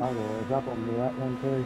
I was up on that one too.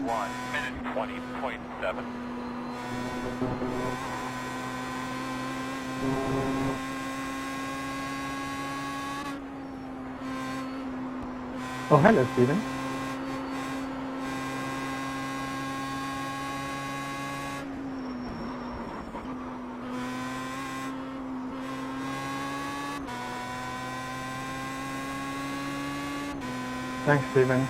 One minute 20.7. Oh, hello, Stephen. Thanks, Stephen.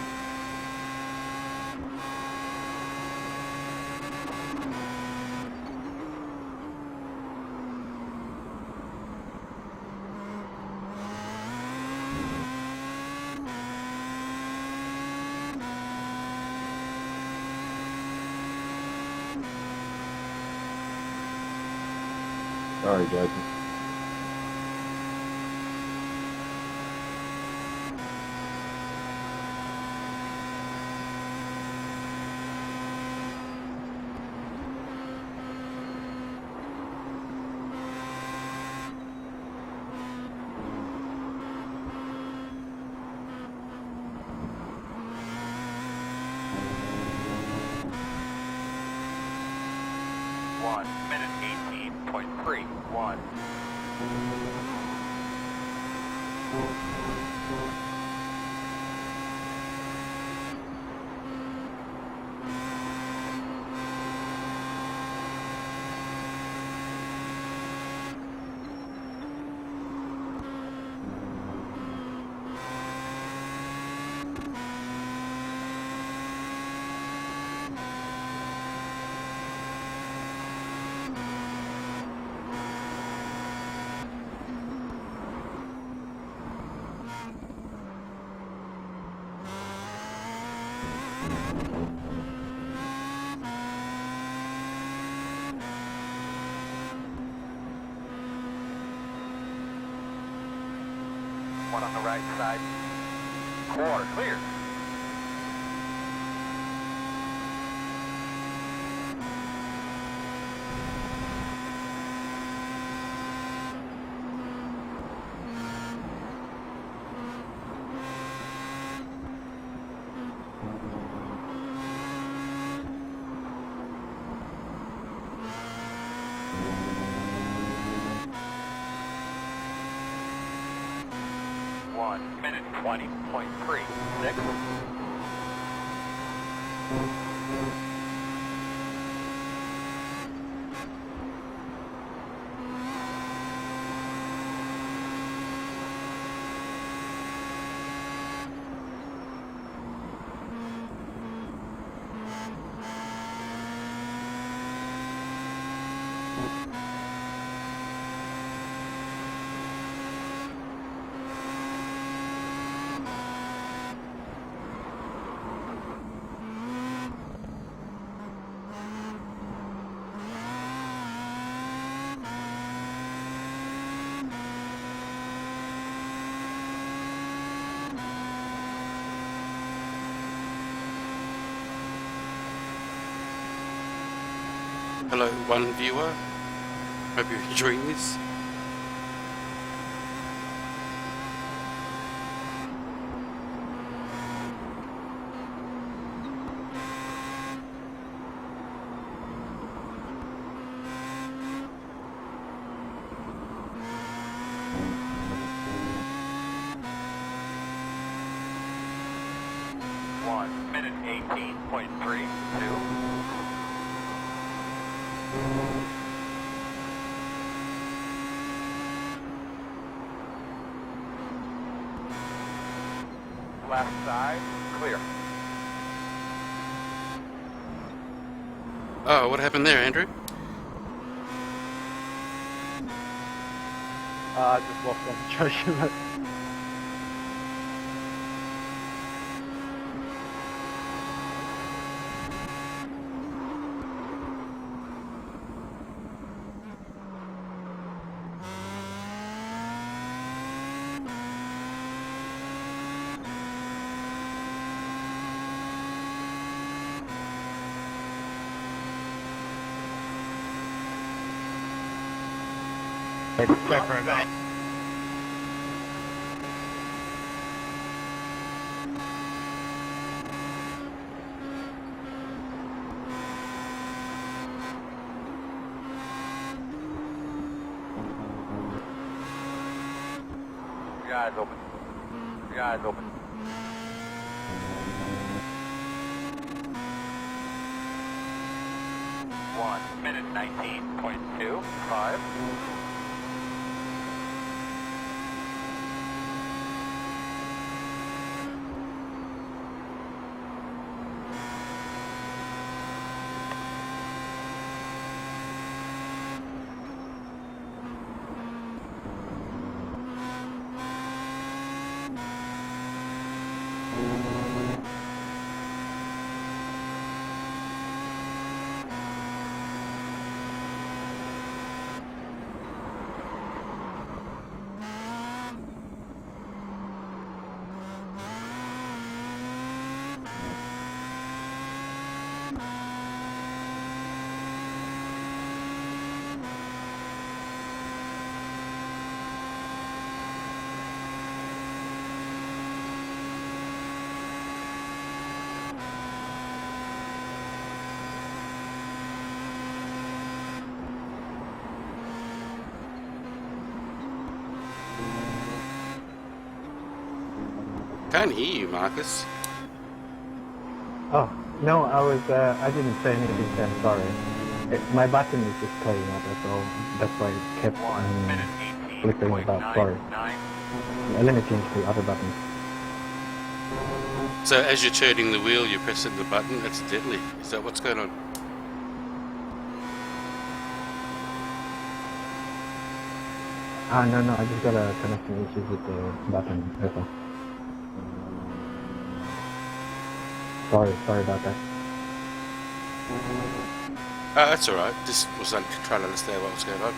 Sorry, Jason. One minute 18.31. One on the right side. Quarter clear. 1 minute 20.36. Hello, one viewer. Hope you're enjoying this. One minute 18.32. Left side, clear. Oh, what happened there, Andrew? I just lost concentration. It's different. Your eyes open. Your eyes open. One minute 19.25. Can't hear you, Marcus. Oh, no, I didn't say anything then, sorry. My button is just playing up, that's all. That's why it kept 1 minute flickering about, sorry. 18.99. Let me change the other button. So as you're turning the wheel, you're pressing the button accidentally. Is that what's going on? No, I just got a connection issues with the button, that's all. Sorry about that. That's alright. Just was trying to understand what was going on.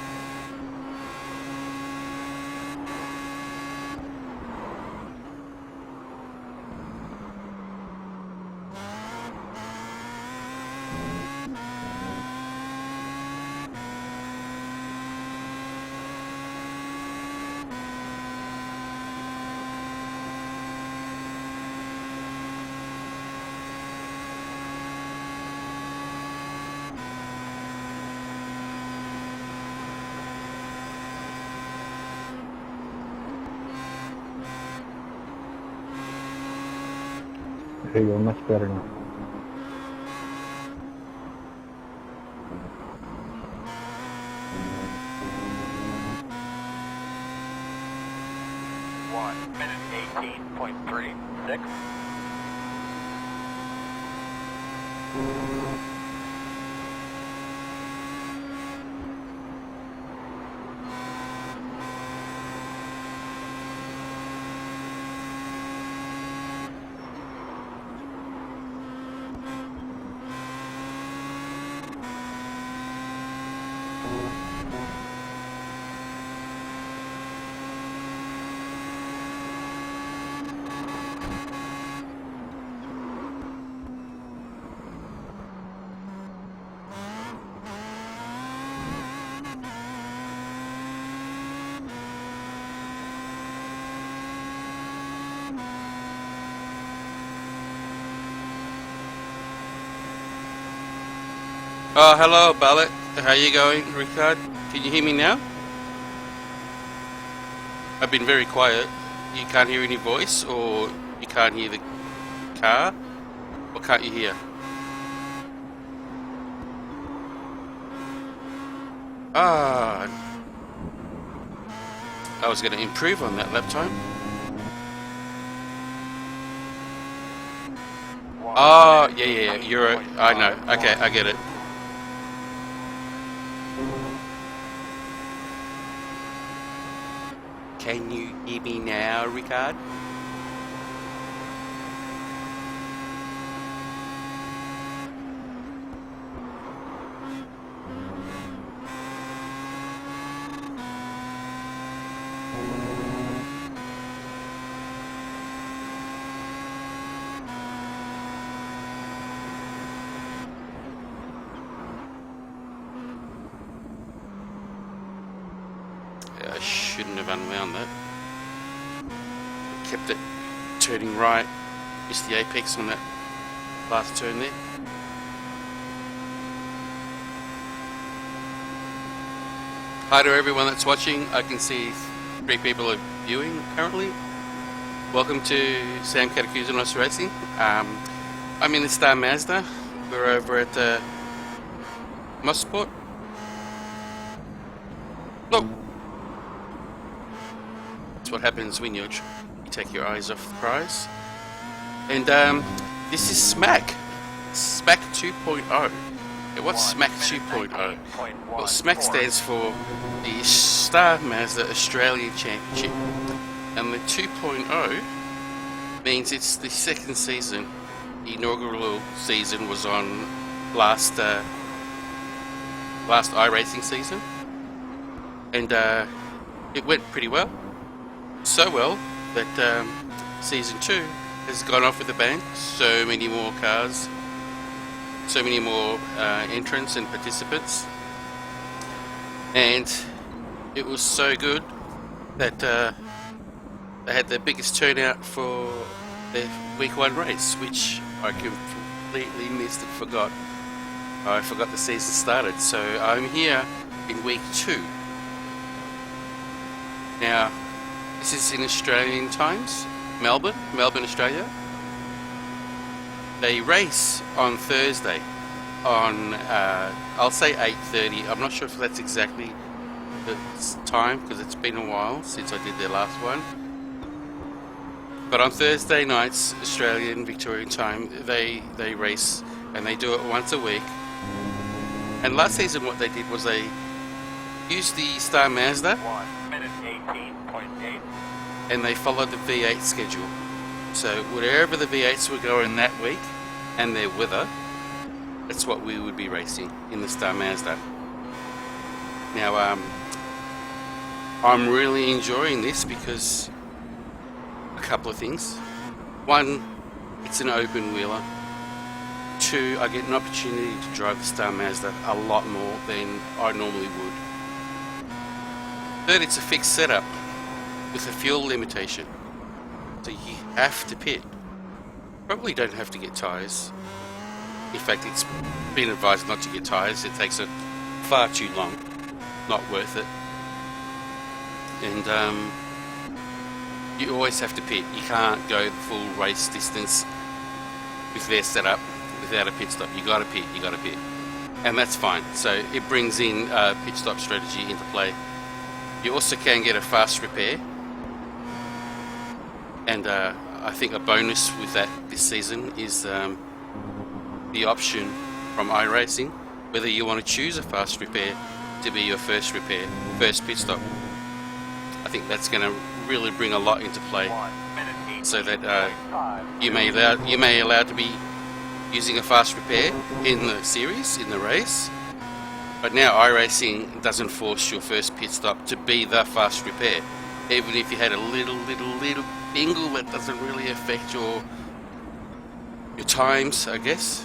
hear you much better now. Minute 18.36. Oh, hello, Ballot. How you going, Ricard? Can you hear me now? I've been very quiet. You can't hear any voice, or you can't hear the car? What can't you hear? Ah, I was going to improve on that lap time. Oh, yeah, you're. I know. Okay, I get it. Can you hear me now, Ricard? I shouldn't have unwound that. Kept it turning right. Missed the apex on that last turn there. Hi to everyone that's watching. I can see 3 people are viewing currently. Welcome to Sam Catacousanos Racing. I'm in the Star Mazda. We're over at Motorsport. Look. That's what happens when you take your eyes off the prize. And this is SMAC. SMAC 2.0. What's SMAC 2.0? Well, SMAC stands for the Star Mazda Australian Championship. And the 2.0 means it's the second season. The inaugural season was on last iRacing season. And it went pretty well. So well that season 2 has gone off with a bang. So many more cars, so many more entrants and participants, and it was so good that they had the biggest turnout for their week 1 race, which I completely missed and forgot. I forgot the season started, so I'm here in week 2 now. This is in Australian times, Melbourne, Australia. They race on Thursday on, I'll say 8:30. I'm not sure if that's exactly the time because it's been a while since I did their last one. But on Thursday nights, Australian, Victorian time, they race and they do it once a week. And last season what they did was they used the Star Mazda. 1 minute 18.8. And they followed the V8 schedule. So wherever the V8s were going that week and their weather, that's what we would be racing in the Star Mazda. Now I'm really enjoying this because a couple of things. 1, it's an open wheeler. 2, I get an opportunity to drive the Star Mazda a lot more than I normally would. 3rd, it's a fixed setup with a fuel limitation, so you have to pit. Probably don't have to get tyres. In fact, it's been advised not to get tyres. It takes it far too long. Not worth it. And you always have to pit. You can't go the full race distance with their setup without a pit stop. You got to pit, and that's fine. So it brings in pit stop strategy into play. You also can get a fast repair, and I think a bonus with that this season is the option from iRacing, whether you want to choose a fast repair to be your first pit stop. I think that's going to really bring a lot into play, so that you may allow to be using a fast repair in the series, in the race, but now iRacing doesn't force your first pit stop to be the fast repair. Even if you had a little bingle, that doesn't really affect your times, I guess.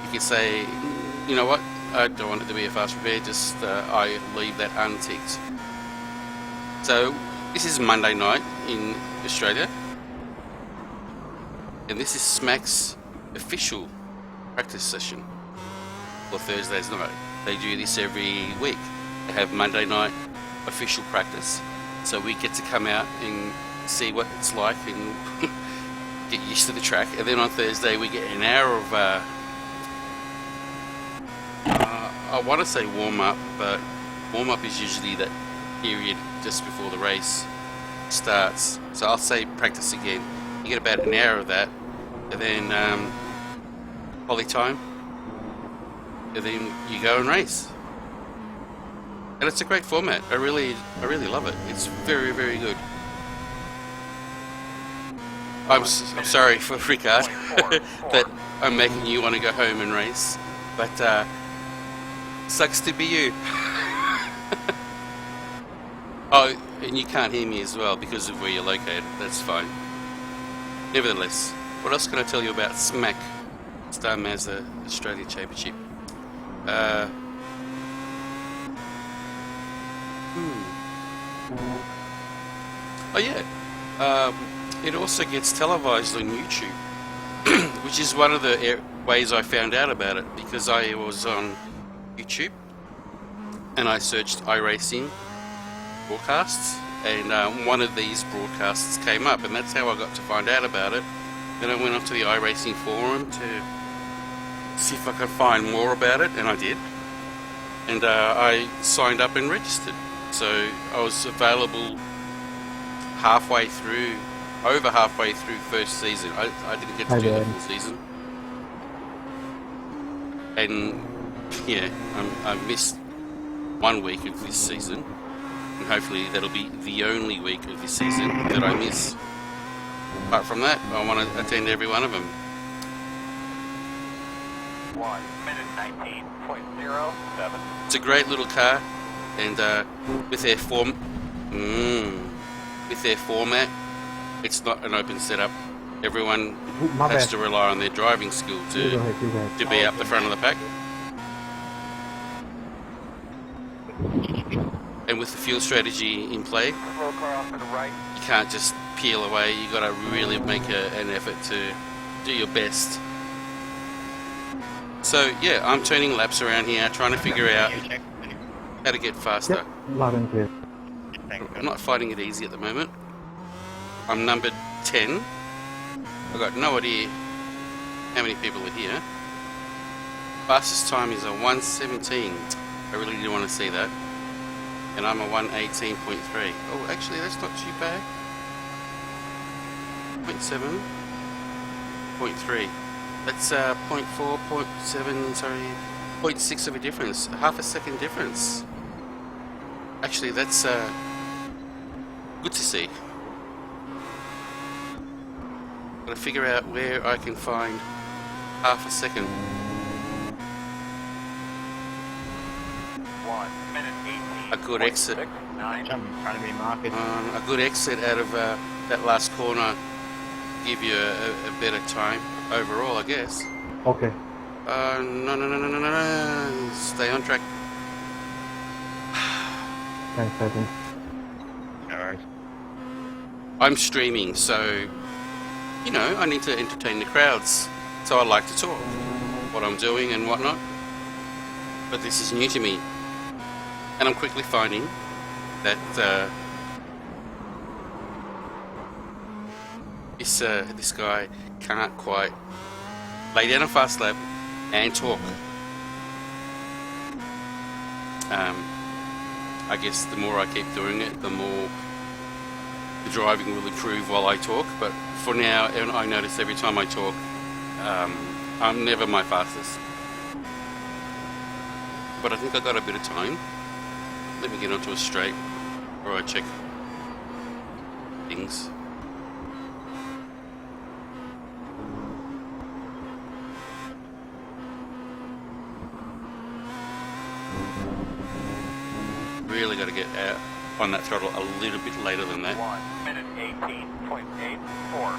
You could say, you know what, I don't want it to be a fast repair, just I leave that unticked. So this is Monday night in Australia, and this is SMAC's official practice session for Thursday's night. They do this every week. They have Monday night official practice, so we get to come out and see what it's like and get used to the track. And then on Thursday we get an hour of I want to say warm up, but warm up is usually that period just before the race starts. So I'll say practice again. You get about an hour of that, and then quali time, and then you go and race. And it's a great format. I really love it. It's very good. I'm sorry for Ricard that I'm making you want to go home and race, but sucks to be you. Oh, and you can't hear me as well because of where you're located. That's fine. Nevertheless, what else can I tell you about SMAC, Star Mazda Australia Championship? Oh yeah, it also gets televised on YouTube, which is one of the ways I found out about it, because I was on YouTube and I searched iRacing broadcasts, and one of these broadcasts came up, and that's how I got to find out about it. Then I went onto the iRacing forum to see if I could find more about it, and I did, and I signed up and registered. So I was available over halfway through first season. I didn't get to do the full season, and yeah, I missed 1 week of this season, and hopefully that'll be the only week of this season that I miss. Apart from that, I want to attend every one of them. 1 minute 19.07. It's a great little car, and with their format, it's not an open setup. Everyone has to rely on their driving skill to be up the front of the pack. And with the fuel strategy in play, you can't just peel away. You got to really make an effort to do your best. So yeah, I'm turning laps around here, trying to figure out how to get faster. Yep, loud and clear. I'm not finding it easy at the moment. I'm numbered 10. I've got no idea how many people are here. Fastest time is a 1:17. I really do want to see that. And I'm a 1:18.3. Oh, actually, that's not too bad. 0.7, 0.3. That's 0.4, 0.7, sorry, 0.6 of a difference. Half a second difference. Actually, that's good to see. Gotta figure out where I can find half a second. 1 minute 18. A good exit. 9. A good exit out of that last corner give you a better time overall, I guess. Okay. No. Stay on track. 10 seconds. Alright. I'm streaming, so, you know, I need to entertain the crowds. So I like to talk what I'm doing and whatnot. But this is new to me. And I'm quickly finding that This guy can't quite lay down a fast lap and talk. I guess the more I keep doing it, the more the driving will improve while I talk. But for now, I notice every time I talk, I'm never my fastest. But I think I got a bit of time. Let me get onto a straight where I check things. Really got to get out on that throttle a little bit later than that. 1 minute 18.84.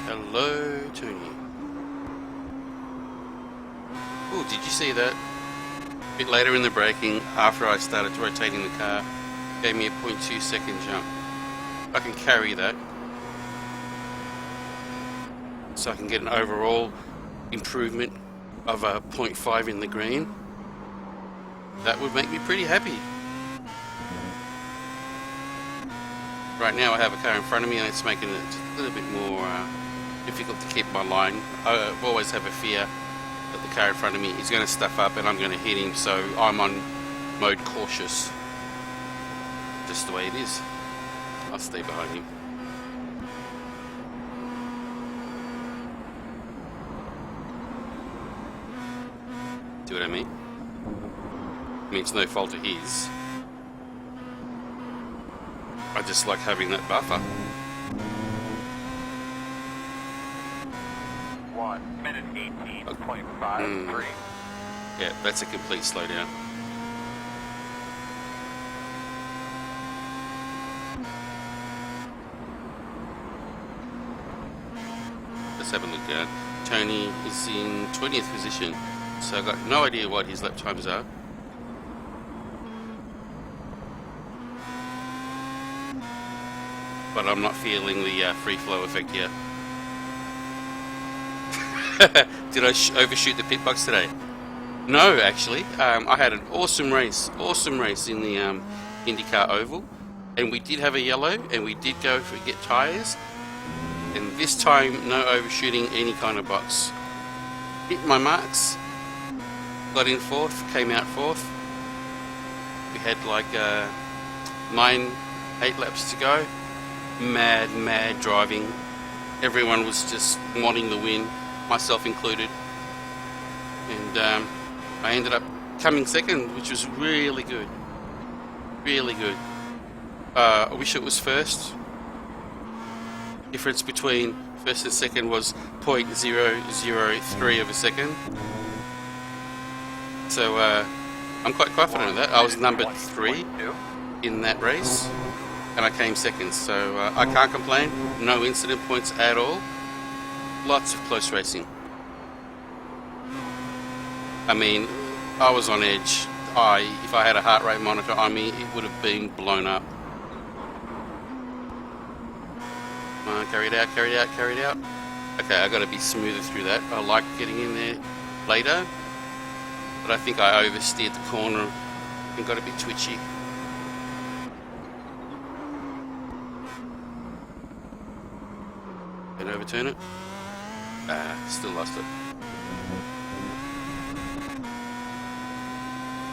Hello, Tony. Oh, did you see that? A bit later in the braking, after I started rotating the car, gave me a 0.2 second jump. I can carry that, so I can get an overall improvement of a 0.5 in the green. That would make me pretty happy. Right now I have a car in front of me and it's making it just a little bit more difficult to keep my line. I always have a fear that the car in front of me is going to stuff up and I'm going to hit him, so I'm on mode cautious. Just the way it is. I'll stay behind him. Do what I mean? I mean, it's no fault of his. I just like having that buffer. 1 minute 18.53. Yeah, that's a complete slowdown. Let's have a look at Tony is in 20th position, so I've got no idea what his lap times are. But I'm not feeling the free flow effect yet. Did I overshoot the pit box today? No, actually. I had an awesome race in the IndyCar Oval, and we did have a yellow, and we did go for get tyres. And this time, no overshooting any kind of box. Hit my marks, got in 4th, came out 4th. We had like 8 laps to go. Mad driving. Everyone was just wanting the win, myself included. And I ended up coming 2nd, which was really good. Really good. I wish it was 1st. Difference between 1st and 2nd was 0.003 of a second. So I'm quite confident of that. I was number 3 in that race, and I came 2nd. So I can't complain. No incident points at all. Lots of close racing. I mean, I was on edge. If I had a heart rate monitor on me, it would have been blown up. Carried out. Okay, I got to be smoother through that. I like getting in there later, but I think I oversteered the corner and got a bit twitchy. And overturn it. Still lost it.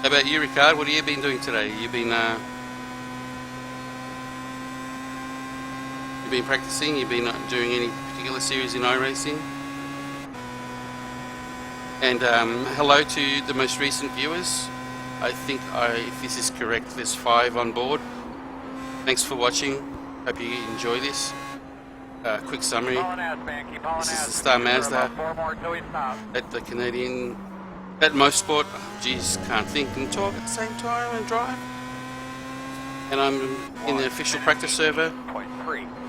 How about you, Ricard? What have you been doing today? You've been practicing? You've been doing any particular series in iRacing? And hello to the most recent viewers. I think if this is correct, there's 5 on board. Thanks for watching. Hope you enjoy this. Quick summary. This is the Star Mazda at the Canadian, at Motorsport. Geez, can't think and talk at the same time and drive. And I'm in the official practice server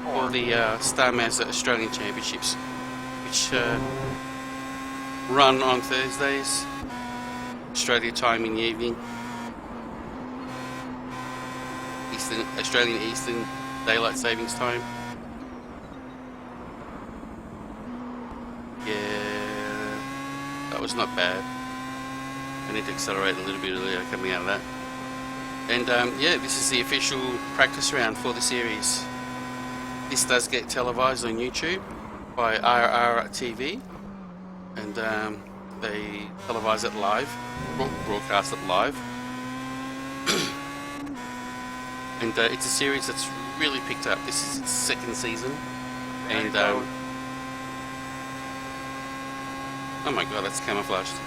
for the Star Mazda Australian Championships, which run on Thursdays, Australia time in the evening, Australian Eastern Daylight Savings Time. Yeah, that was not bad. I need to accelerate a little bit earlier coming out of that. And yeah, this is the official practice round for the series. This does get televised on YouTube by RRTV, and they televise it live, broadcast it live. And it's a series that's really picked up. This is its second season, and oh my god, that's camouflaged.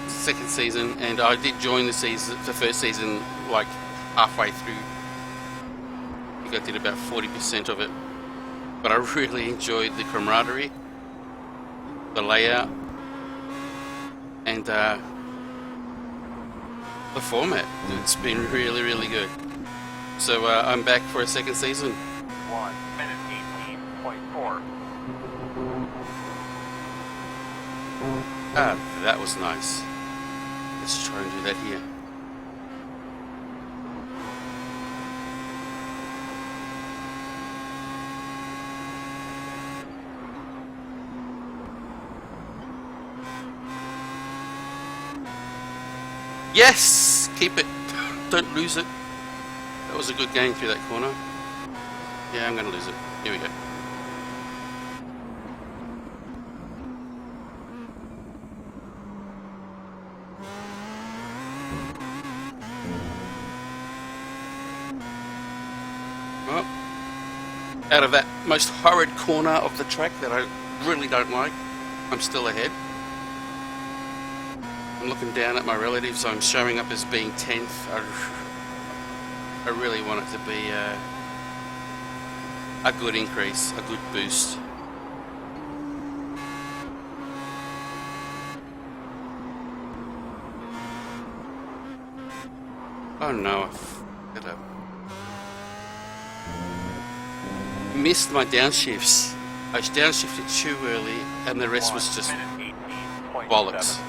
Second season, and I did join the first season like halfway through. I think I did about 40% of it, but I really enjoyed the camaraderie, the layout, and the format. It's been really, really good. So I'm back for a second season. 1 minute 18.4. Ah, that was nice. Let's try and do that here. Yes! Keep it. Don't lose it. That was a good game through that corner. Yeah, I'm going to lose it. Here we go. Well, out of that most horrid corner of the track that I really don't like, I'm still ahead. I'm looking down at my relatives. I'm showing up as being 10th. I really want it to be a good increase, a good boost. Oh no, I missed my downshifts. I downshifted too early and the rest was just bollocks.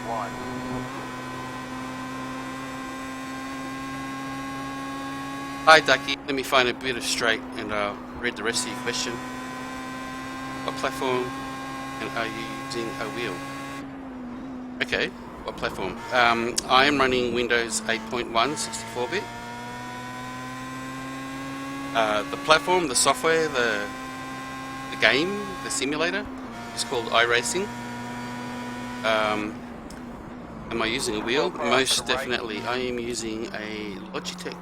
Hi Ducky, let me find a bit of straight and I'll read the rest of your question. What platform and are you using a wheel? Okay, what platform? I am running Windows 8.1 64-bit. The platform, the software, the game, the simulator is called iRacing. Am I using a wheel? Most definitely. I am using a Logitech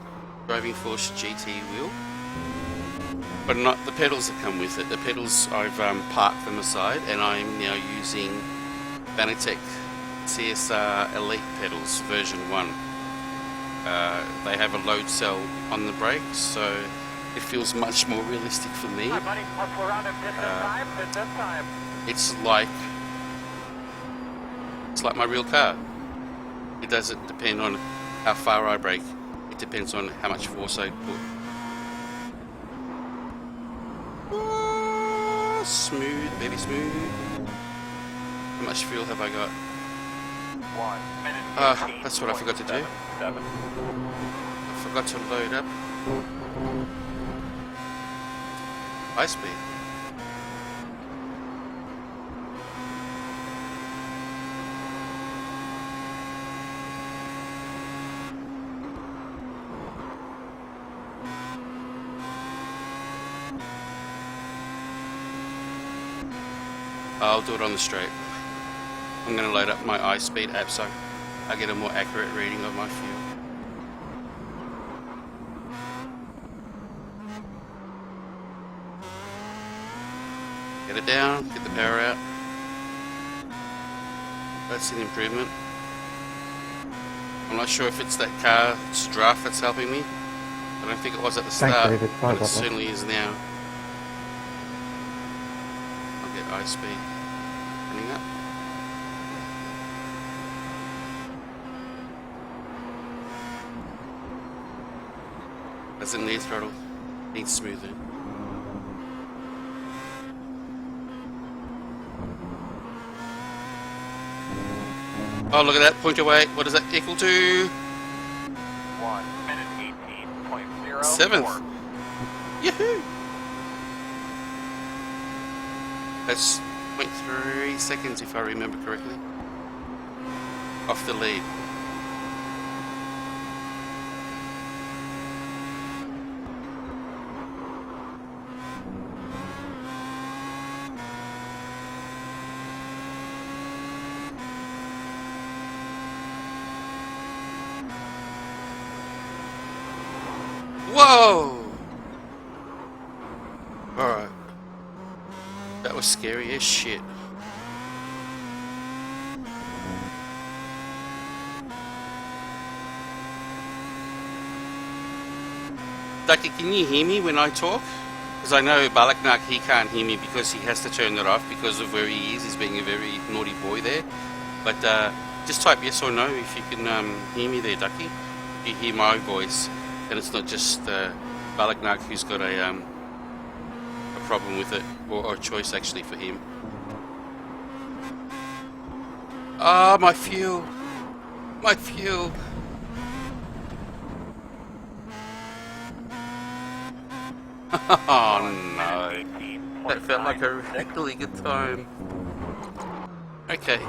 Driving Force GT wheel, but not the pedals that come with it. The pedals I've parked them aside, and I'm now using Vanatech CSR Elite pedals version 1. They have a load cell on the brakes, so it feels much more realistic for me. It's like my real car. It doesn't depend on how far I brake. It depends on how much force I put. Oh, smooth, baby smooth. How much fuel have I got? 1 minute. That's what I forgot to do. I forgot to load up. High speed. I'll do it on the straight. I'm going to load up my iSpeed app so I get a more accurate reading of my fuel. Get it down, get the power out. That's an improvement. I'm not sure if it's that car's draft that's helping me. I don't think it was at the start, David. Sorry but it about that. certainly is now. I'll get iSpeed turning up. Doesn't need throttle, needs smoothing. Oh, look at that, point away. What does that equal to? 1 minute 18.04. 7th. Yahoo! That's 0.3 seconds if I remember correctly. Off the lead. Whoa! Alright. That was scary as shit. Ducky, can you hear me when I talk? Because I know Balaknak, he can't hear me because he has to turn it off because of where he is. He's being a very naughty boy there. But just type yes or no if you can hear me there, Ducky. If you hear my voice, and it's not just Balaknak who's got a problem with it, or a choice actually for him. Ah, my fuel! My fuel! Oh no, that felt like a really good time. Okay.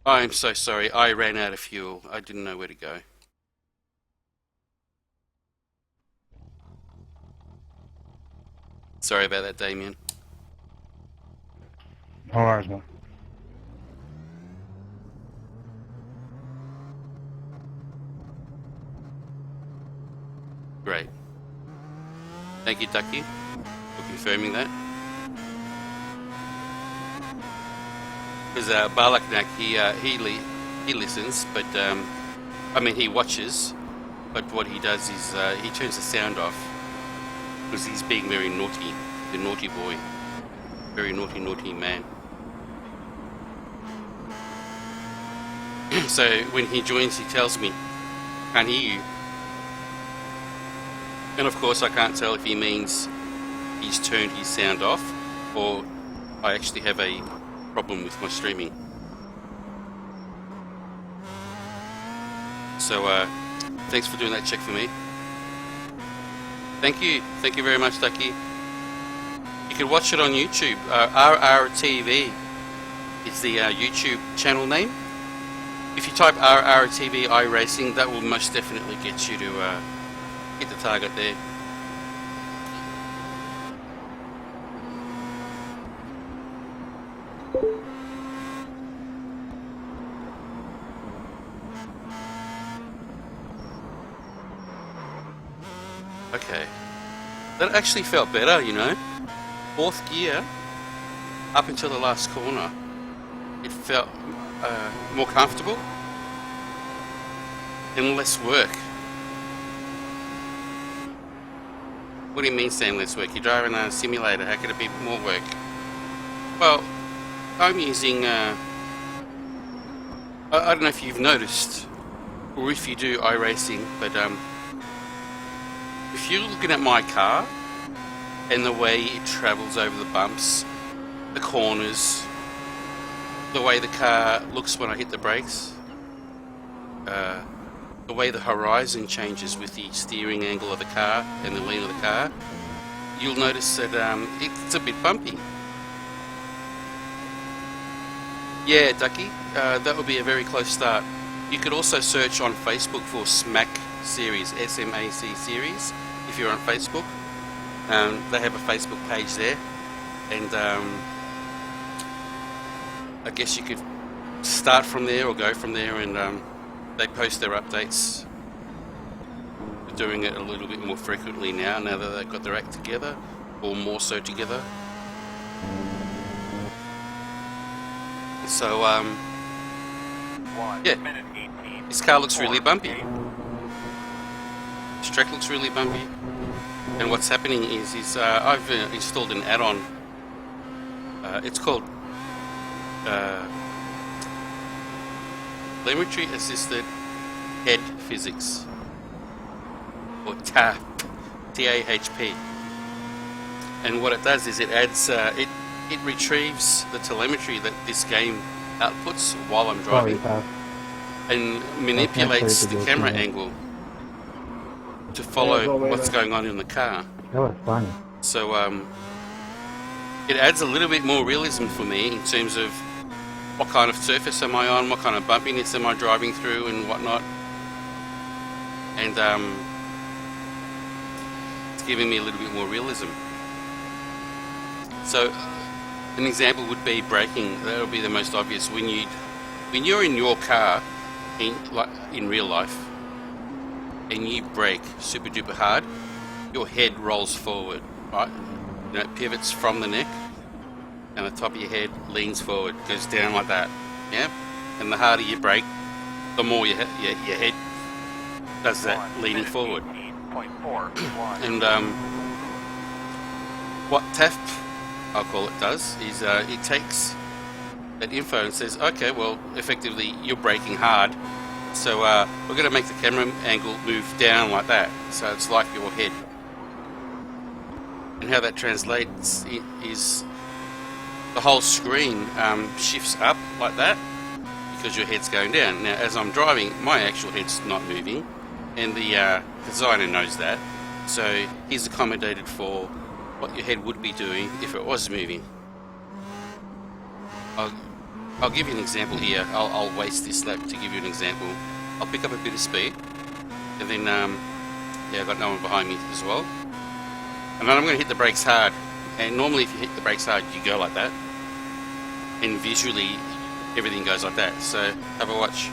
I'm so sorry, I ran out of fuel. I didn't know where to go. Sorry about that, Damien. No worries, man. Great. Thank you, Ducky, for confirming that. Because Balaknak, he listens, but I mean he watches, but what he does is he turns the sound off because he's being very naughty, the naughty boy, very naughty man. So when he joins, he tells me, "Can't hear you." And of course I can't tell if he means he's turned his sound off or I actually have a problem with my streaming. So thanks for doing that check for me. Thank you very much, Ducky. You can watch it on YouTube. RRTV is the YouTube channel name. If you type RRTV iRacing, that will most definitely get you to hit the target there. Okay. That actually felt better, you know. Fourth gear, up until the last corner, it felt more comfortable and less work. What do you mean saying less work? You're driving a simulator, how could it be more work? Well, I'm using, I don't know if you've noticed, or if you do iRacing, but if you're looking at my car, and the way it travels over the bumps, the corners, the way the car looks when I hit the brakes, the way the horizon changes with the steering angle of the car and the lean of the car, you'll notice that it's a bit bumpy. Yeah, Ducky, that would be a very close start. You could also search on Facebook for SMAC series, SMAC series, if you're on Facebook. They have a Facebook page there, and I guess you could start from there or go from there, and they post their updates. They're doing it a little bit more frequently now that they've got their act together, or more so together. So yeah, this car looks really bumpy. This track looks really bumpy. And what's happening is I've installed an add-on. It's called Telemetry Assisted Head Physics, or TAHP, T-A-H-P. And what it does is it adds, it retrieves the telemetry that this game outputs while I'm driving, and manipulates the camera angle to follow what's going on in the car. That was funny. So it adds a little bit more realism for me in terms of what kind of surface am I on, what kind of bumpiness am I driving through and whatnot. And it's giving me a little bit more realism. So an example would be braking. That'll be the most obvious. When you're in your car in real life and you brake super duper hard, your head rolls forward, right? You know, it pivots from the neck, and the top of your head leans forward, goes down like that. Yeah, and the harder you brake, the more your head does that leaning forward. And what TAF, I'll call it, does is it takes that info and says, okay, well, effectively you're braking hard, so we're going to make the camera angle move down like that, so it's like your head. And how that translates is the whole screen shifts up like that because your head's going down. Now, as I'm driving, my actual head's not moving, and the designer knows that, so he's accommodated for what your head would be doing if it was moving. I'll give you an example here. I'll waste this lap to give you an example. I'll pick up a bit of speed, and then yeah, I've got no one behind me as well, and then I'm going to hit the brakes hard. And normally if you hit the brakes hard, you go like that, and visually everything goes like that. So have a watch.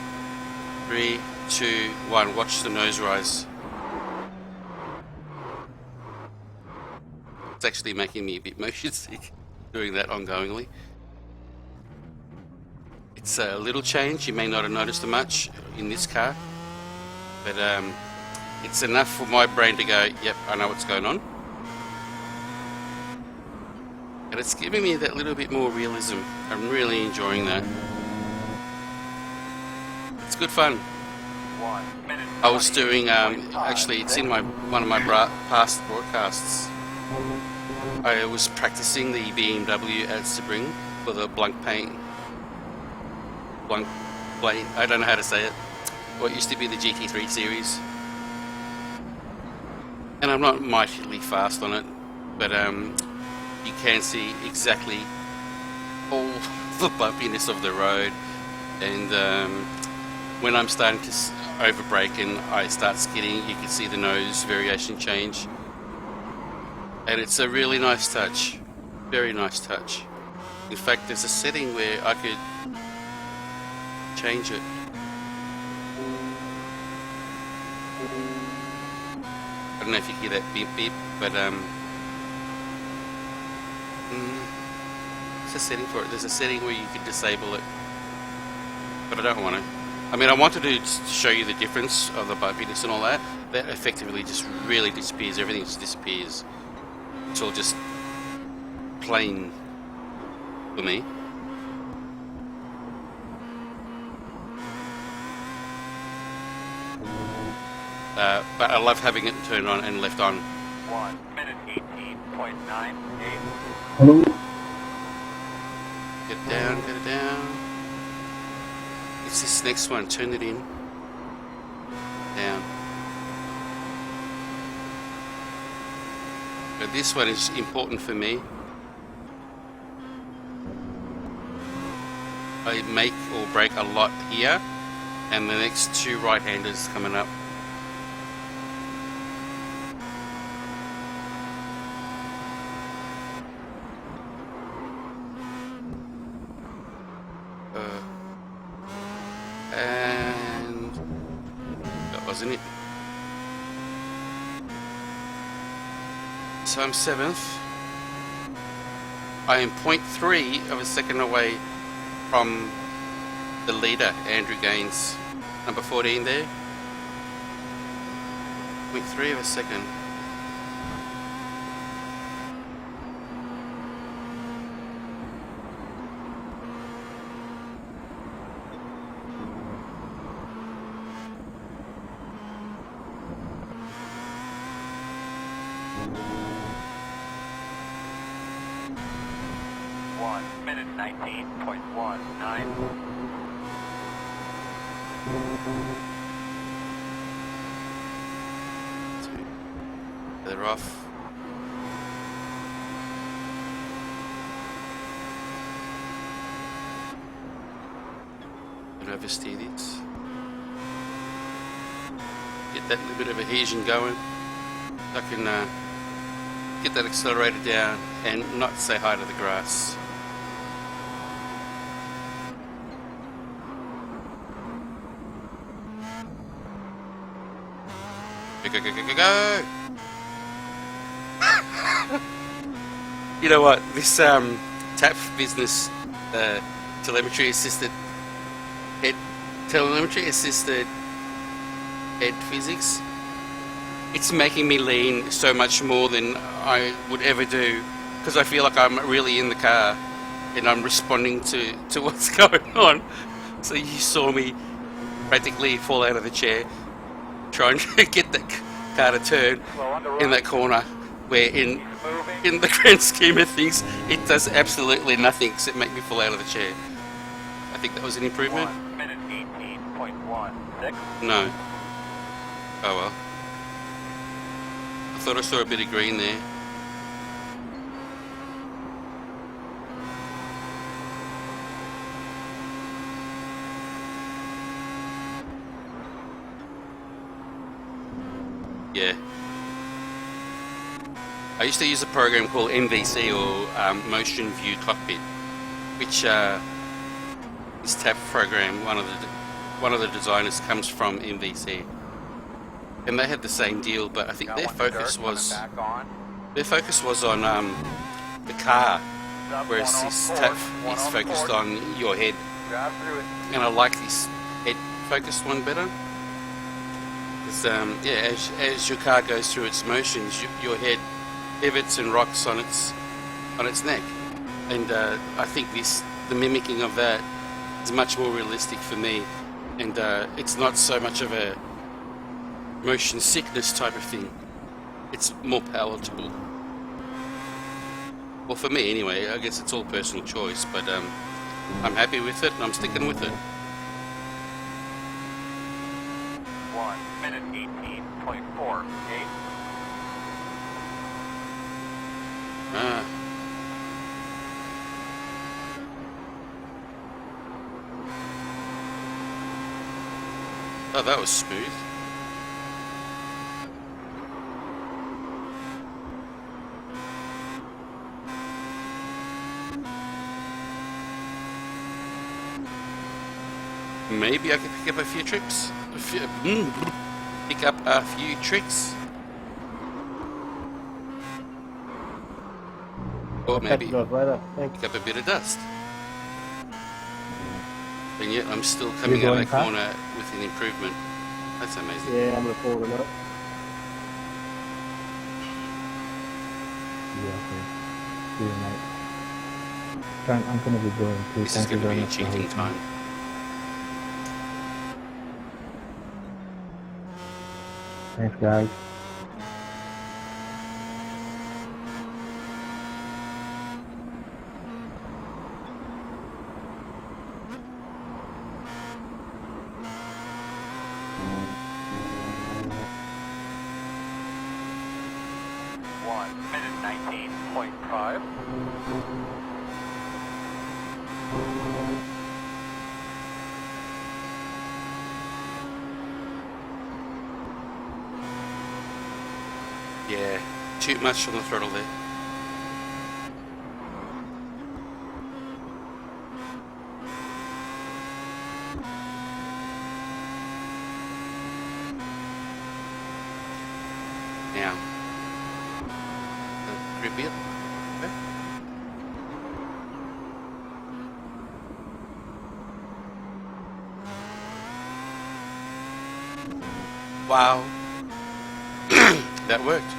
3, 2, 1. Watch the nose rise. It's actually making me a bit motion sick doing that ongoingly. It's a little change. You may not have noticed it much in this car, but it's enough for my brain to go, yep, I know what's going on. And it's giving me that little bit more realism. I'm really enjoying that. It's good fun. I was doing, actually it's in one of my past broadcasts. I was practicing the BMW at Sebring for the blank paint. I don't know how to say it. What used to be the GT3 series. And I'm not mightily fast on it, but you can see exactly all the bumpiness of the road, and when I'm starting to overbrake and I start skidding, you can see the nose variation change, and it's a really nice touch, very nice touch. In fact, there's a setting where I could change it. I don't know if you hear that beep beep, but there's a setting for it. There's a setting where you can disable it, but I don't want to. I mean, I wanted to show you the difference of the bumpiness and all that. That effectively just really disappears. Everything just disappears. It's all just plain for me. But I love having it turned on and left on. 1 minute 18.98. Hello? Get it down, get it down. It's this next one, turn it in. Down. But this one is important for me. I make or break a lot here, and the next two right-handers coming up. And that wasn't it. So I'm 7th. I am 0.3 of a second away from the leader, Andrew Gaines, number 14 there. 0.3 of a second. Minute 19.19. They're off. oversteer this. Get that little bit of adhesion going. I can get that accelerator down and not say hi to the grass. Go, go, go, go, go! You know what? This TAP business, telemetry assisted head physics, it's making me lean so much more than I would ever do, because I feel like I'm really in the car and I'm responding to what's going on. So you saw me practically fall out of the chair trying to get that car to turn in that corner, where in the grand scheme of things it does absolutely nothing except make me fall out of the chair. I think that was an improvement. 1 minute 18.16. No. Oh well. I thought I saw a bit of green there. Yeah. I used to use a program called MVC, or Motion View Cockpit, which this TAP program, one of the designers comes from MVC, and they had the same deal, but I think their focus was on the car, whereas this TAP is focused on your head, and I like this head focused one better. Yeah, as your car goes through its motions, your head pivots and rocks on its neck, and I think the mimicking of that is much more realistic for me, and it's not so much of a motion sickness type of thing. It's more palatable. Well, for me anyway. I guess it's all personal choice, but I'm happy with it and I'm sticking with it. 1 minute 18.48. Oh, that was smooth. Maybe I could pick up a few tricks. Pick up a few tricks. Or maybe pick up a bit of dust. And yet I'm still coming out of that corner with an improvement. That's amazing. Yeah, I'm going to forward it up. Yeah, okay. See you, mate. I'm going to be going too. This is going to be a cheating time. Thanks, guys. Yeah, too much on the throttle there. Now, grip it. Okay. Wow. That worked.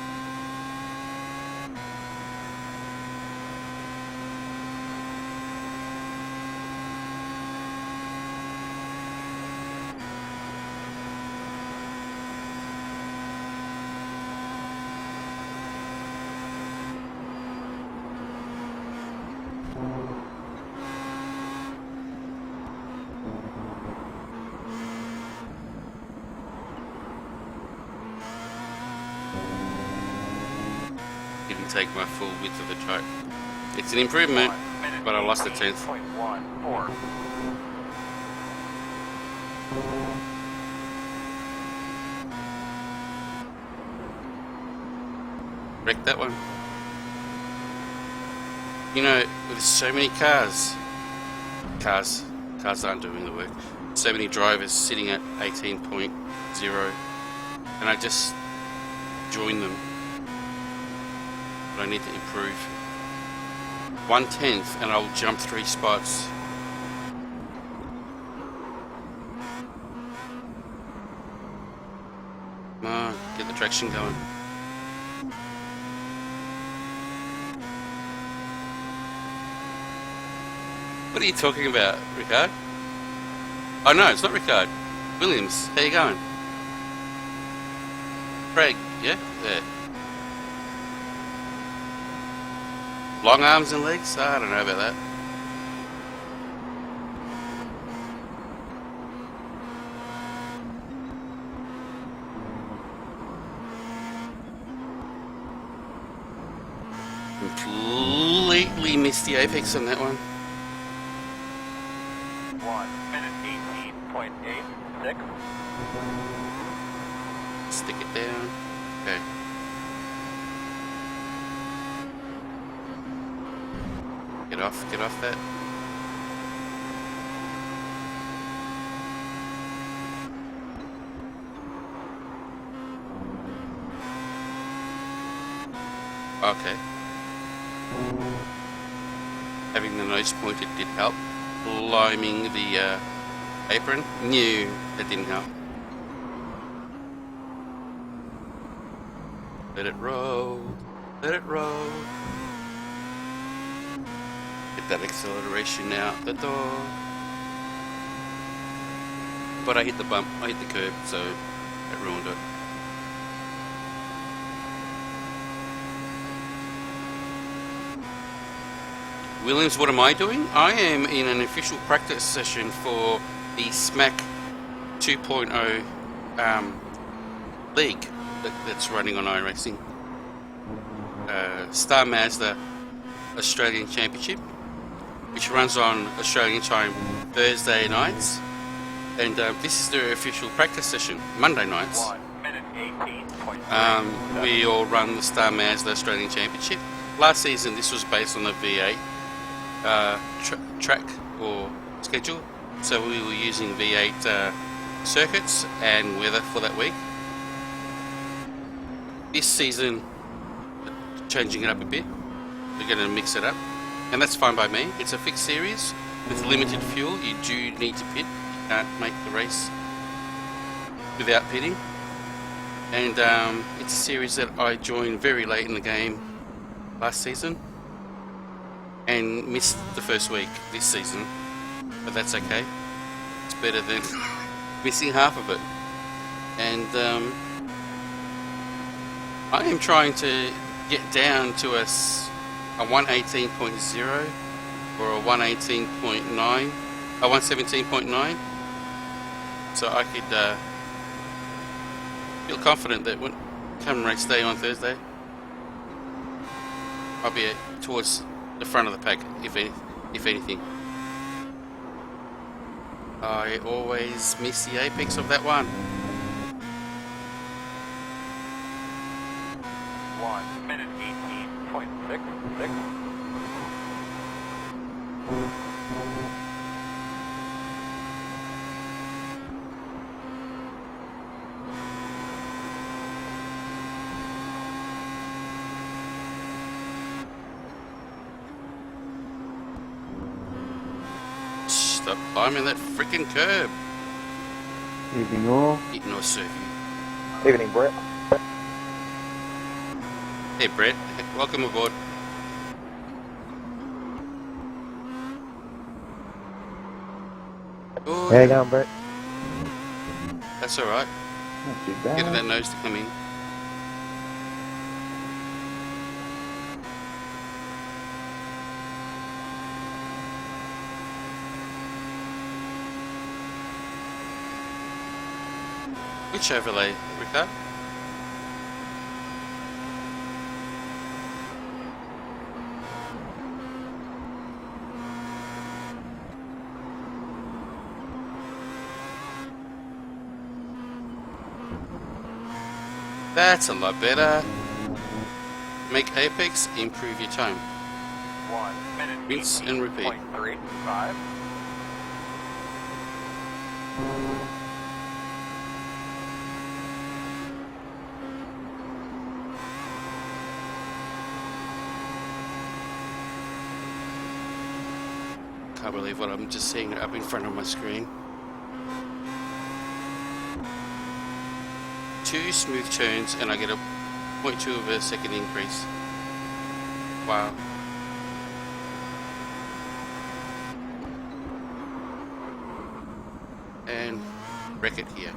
Didn't take my full width of the track. It's an improvement, but I lost a tenth. 18.14. Wrecked that one. You know, with so many cars aren't doing the work. So many drivers sitting at 18.0, and I just join them. But I need to improve. 1/10, and I'll jump 3 spots. Come on, get the traction going. What are you talking about, Ricard? Oh no, it's not Ricard. Williams, how you going? Craig, yeah? There. Long arms and legs? I don't know about that. Completely missed the apex on that one. 1 minute 18.86. Stick it down. Okay. Get off that. Okay. Having the nose pointed did help. Climbing the apron? No, that didn't help. Let it roll. Let it roll. Get that acceleration out the door. But I hit the bump. I hit the curb, so it ruined it. Williams, what am I doing? I am in an official practice session for the SMAC 2.0 league that's running on iRacing. Star Mazda Australian Championship, which runs on Australian time Thursday nights. And this is the official practice session, Monday nights. 1 minute 18.3. We all run the Star Mazda Australian Championship. Last season, this was based on the V8 track or schedule, so we were using V8 circuits and weather for that week. This season, changing it up a bit. We're going to mix it up, and that's fine by me. It's a fixed series with limited fuel. You do need to pit. You can't make the race without pitting, and it's a series that I joined very late in the game last season and missed the first week this season, but that's okay. It's better than missing half of it. And I am trying to get down to a 118.0 or a 118.9, a 117.9, so I could feel confident that when come race day on Thursday, I'll be towards the front of the pack, if anything. I always miss the apex of that one. 1 minute 18.66. Stop climbing that freaking curb. Evening all. Eating or serve you. Evening, Brett. Hey Brett, welcome aboard. Oh, How you going, Brett? that's alright. Not too Get bad. that nose to come in. Which overlay, Ricard? That's a lot better. Make apex, improve your time. 1 minute. Rinse and repeat. 0.35. Can't believe what I'm just seeing up in front of my screen. 2 smooth turns and I get a 0.2 of a second increase. Wow. And wreck it here.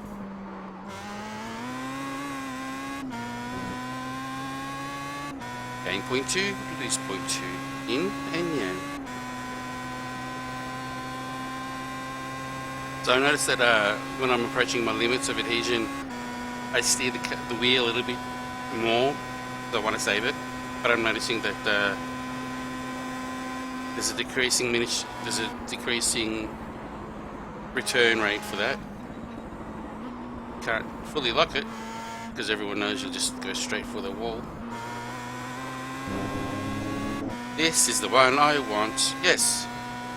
Gain 0.2, lose 0.2. In and yang. So I noticed that when I'm approaching my limits of adhesion, I steer the wheel a little bit more. I want to save it, but I'm noticing that there's a decreasing return rate for that. Can't fully lock it because everyone knows you'll just go straight for the wall. This is the one I want. Yes.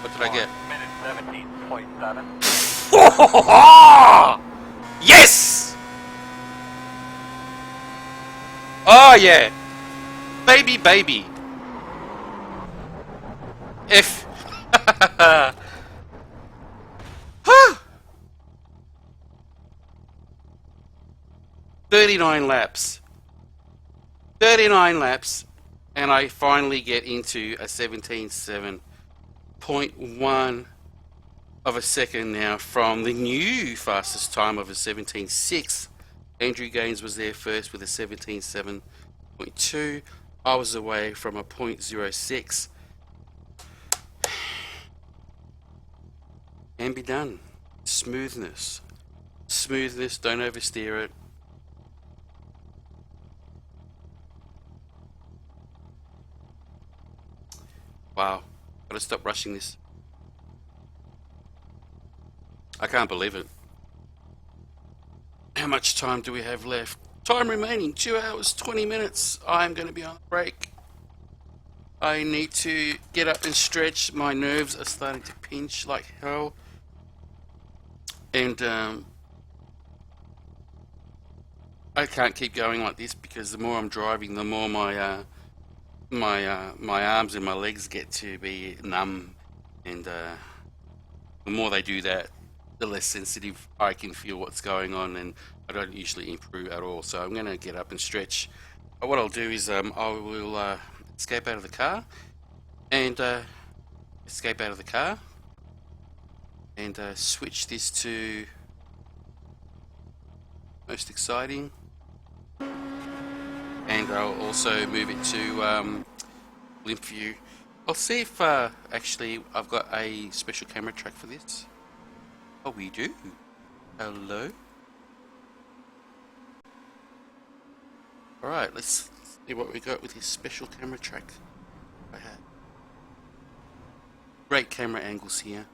What did I get? 1 minute 17.7. Yes! Oh yeah! Baby, baby! If... 39 laps. 39 laps. And I finally get into a 17.7.1 of a second now from the new fastest time of a 17.6. Andrew Gaines was there first with a 17.7.2. I was away from a 0.06. And be done. Smoothness. Smoothness, don't oversteer it. Wow, gotta stop rushing this. I can't believe it. How much time do we have left? Time remaining, 2 hours, 20 minutes. I'm going to be on a break. I need to get up and stretch. My nerves are starting to pinch like hell. And I can't keep going like this because the more I'm driving, the more my arms and my legs get to be numb, and the more they do that, the less sensitive I can feel what's going on, and I don't usually improve at all. So I'm going to get up and stretch. But what I'll do is I will escape out of the car and switch this to most exciting. And I'll also move it to limp view. I'll see if actually I've got a special camera track for this. Oh, we do. Hello. Alright, let's see what we got with this special camera track I had. Great camera angles here.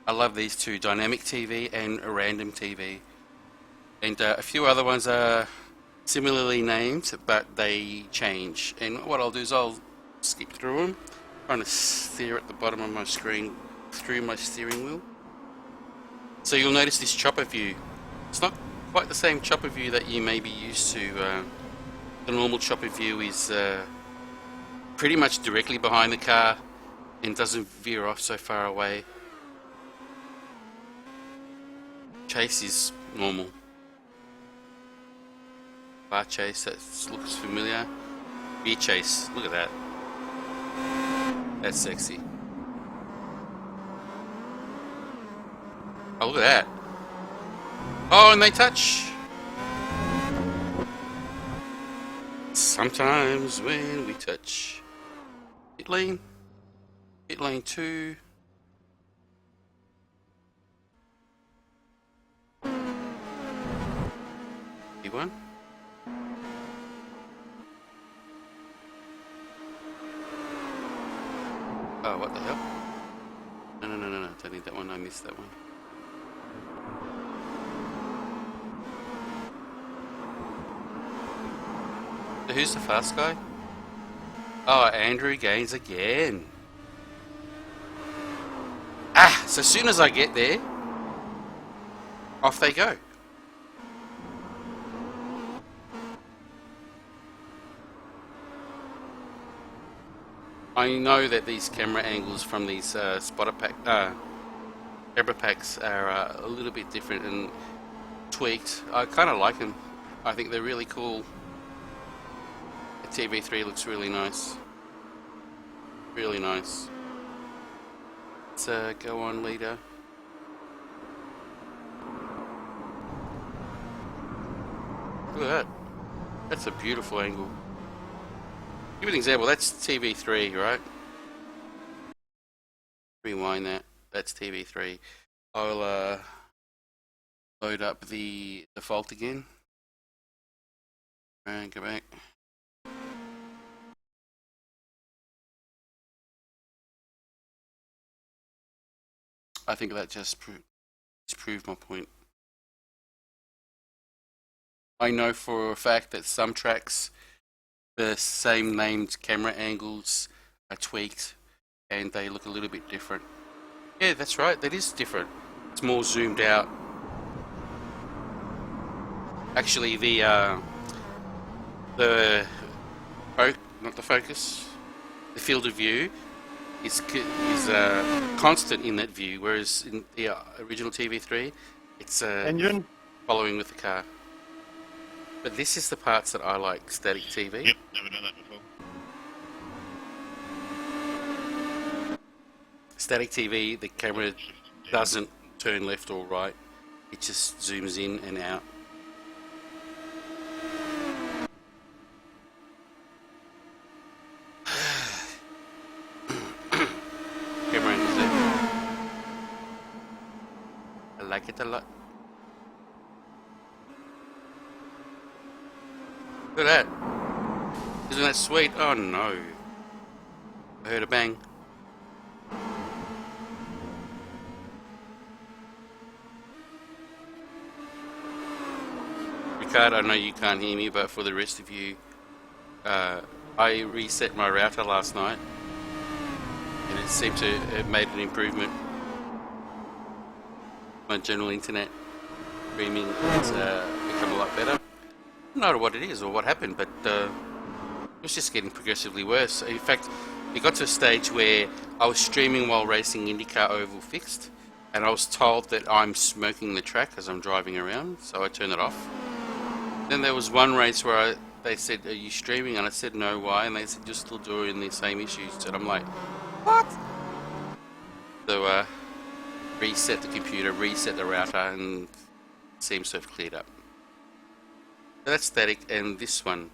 I love these two, dynamic TV and a random TV. And a few other ones are similarly named, but they change. And what I'll do is I'll skip through them, trying to steer at the bottom of my screen through my steering wheel. So you'll notice this chopper view. It's not quite the same chopper view that you may be used to. The normal chopper view is pretty much directly behind the car and doesn't veer off so far away. Chase is normal. Bar chase, that looks familiar. Beer chase, look at that. That's sexy. Oh, look at that. Oh, and they touch. Sometimes when we touch. Pit lane 2. P1. Oh, what the hell? No, don't need that one, I missed that one. So who's the fast guy? Oh, Andrew Gaines again. Ah, so as soon as I get there, off they go. I know that these camera angles from these spotter pack, camera packs are a little bit different and tweaked. I kind of like them. I think they're really cool. The TV3 looks really nice. Really nice. Let's go on, leader. Look at that. That's a beautiful angle. Give an example. That's TV3, right? Rewind that. That's TV3. I'll load up the default again. And go back. I think that just proved my point. I know for a fact that some tracks, the same named camera angles are tweaked and they look a little bit different. Yeah, that's right, that is different. It's more zoomed out. Actually, the field of view is constant in that view, whereas in the original TV3, it's Engine? following with the car. But this is the parts that I like, static TV. Yep, never done that before. Static TV, the camera doesn't turn left or right. It just zooms in and out. Camera angles there. I like it a lot. Look at that. Isn't that sweet? Oh no. I heard a bang. Ricard, I know you can't hear me, but for the rest of you, I reset my router last night and it seemed to have made an improvement. My general internet streaming has become a lot better. I don't know what it is or what happened, but it was just getting progressively worse. In fact, it got to a stage where I was streaming while racing IndyCar Oval Fixed, and I was told that I'm smoking the track as I'm driving around, so I turned it off. Then there was one race where they said, "Are you streaming?" And I said, "No, why?" And they said, "You're still doing the same issues." And I'm like, "What?" So reset the computer, reset the router, and it seems to have cleared up. So that's static, and this one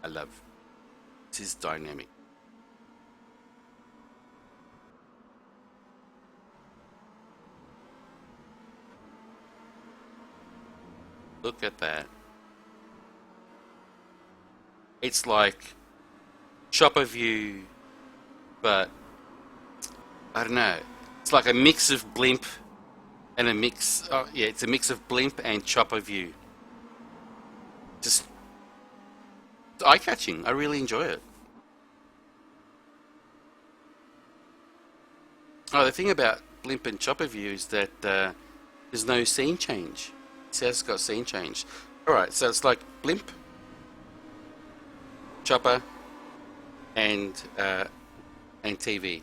I love. This is dynamic. Look at that. It's like chopper view, but I don't know. It's like a mix of blimp and a mix. Oh, yeah, it's a mix of blimp and chopper view. Just eye-catching. I really enjoy it. Oh, the thing about blimp and chopper view is that there's no scene change. It says it's got scene change. Alright, so it's like blimp, chopper, and TV.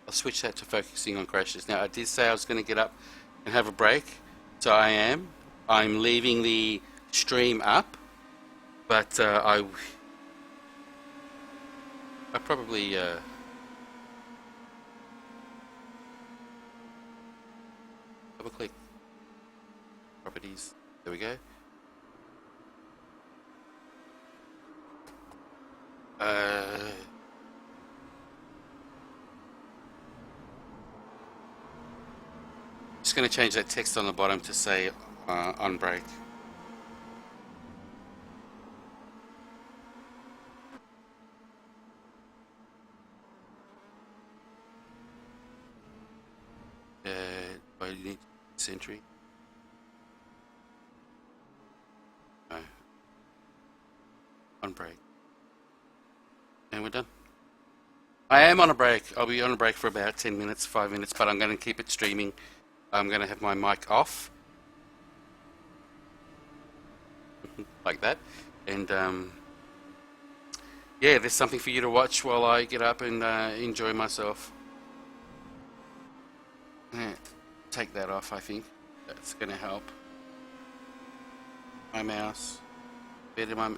I'll switch that to focusing on crashes. Now, I did say I was going to get up and have a break, so I am. I'm leaving the stream up, but I probably double click properties. There we go. Just going to change that text on the bottom to say on break. Do I you need Sentry. No. On break. And we're done. I am on a break. I'll be on a break for about 10 minutes, 5 minutes, but I'm going to keep it streaming. I'm going to have my mic off. Like that. And, yeah, there's something for you to watch while I get up and enjoy myself. Yeah, take that off, I think. That's going to help. My mouse. Better my...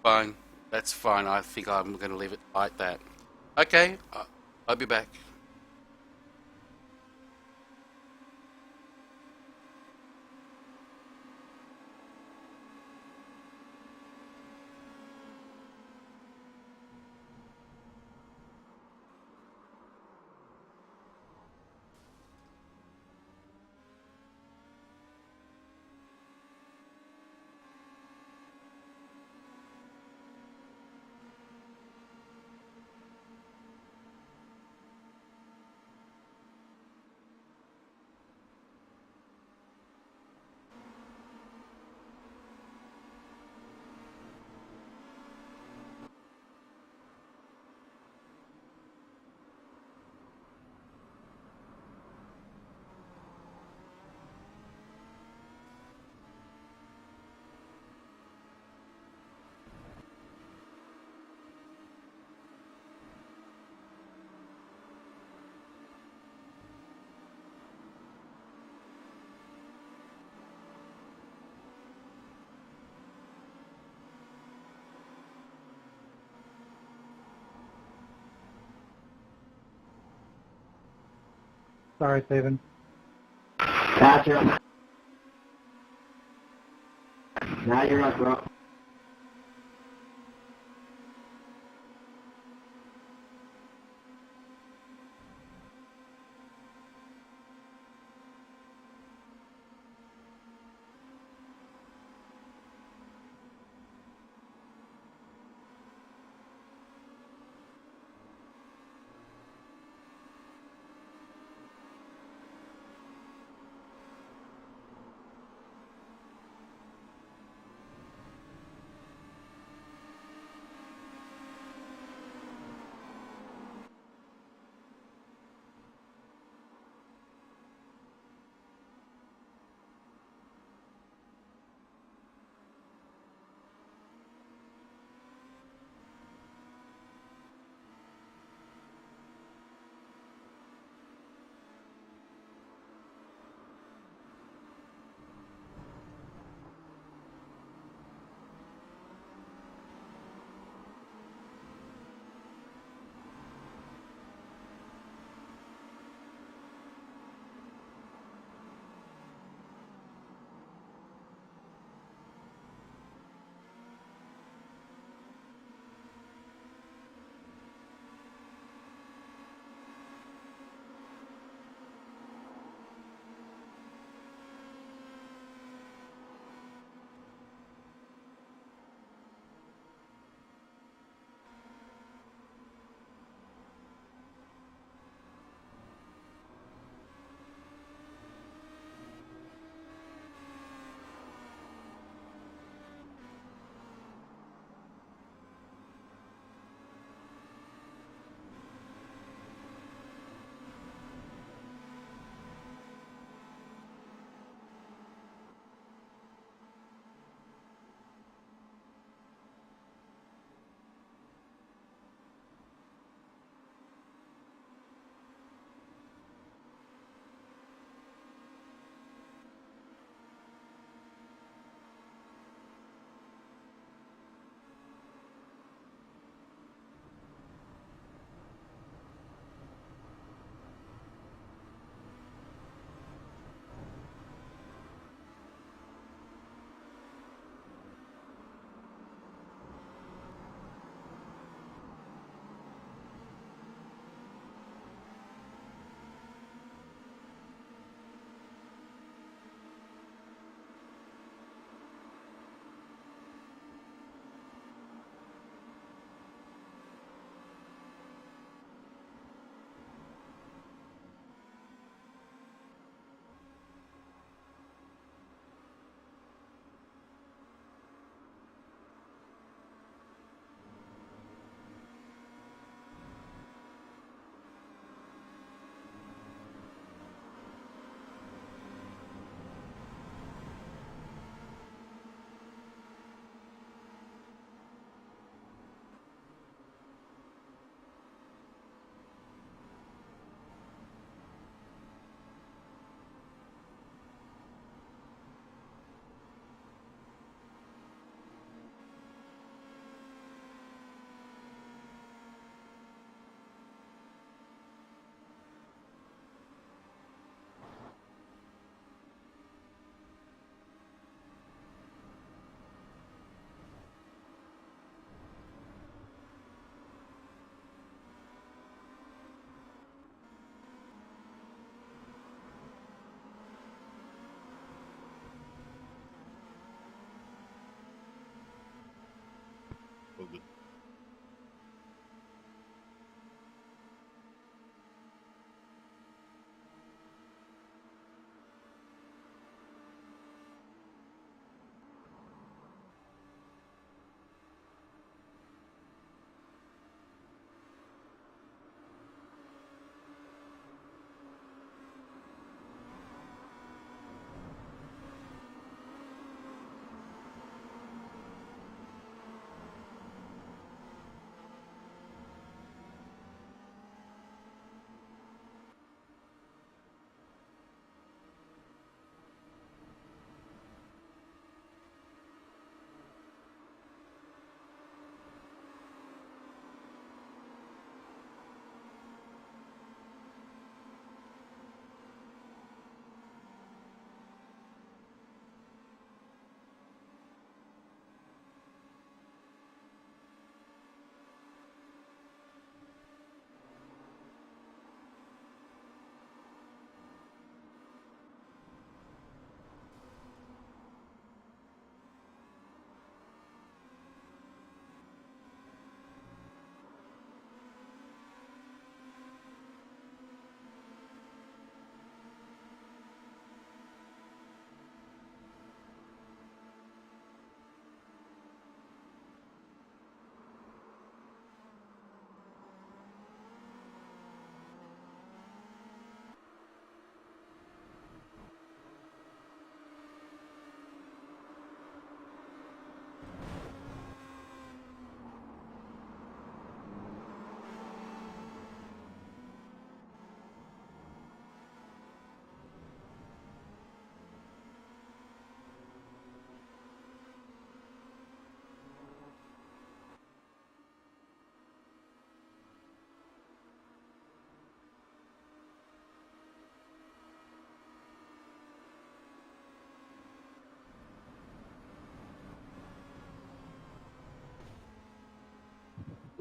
Fine. That's fine. I think I'm going to leave it like that. Okay. I'll be back. Sorry, Steven. Gotcha. Now you're up, bro.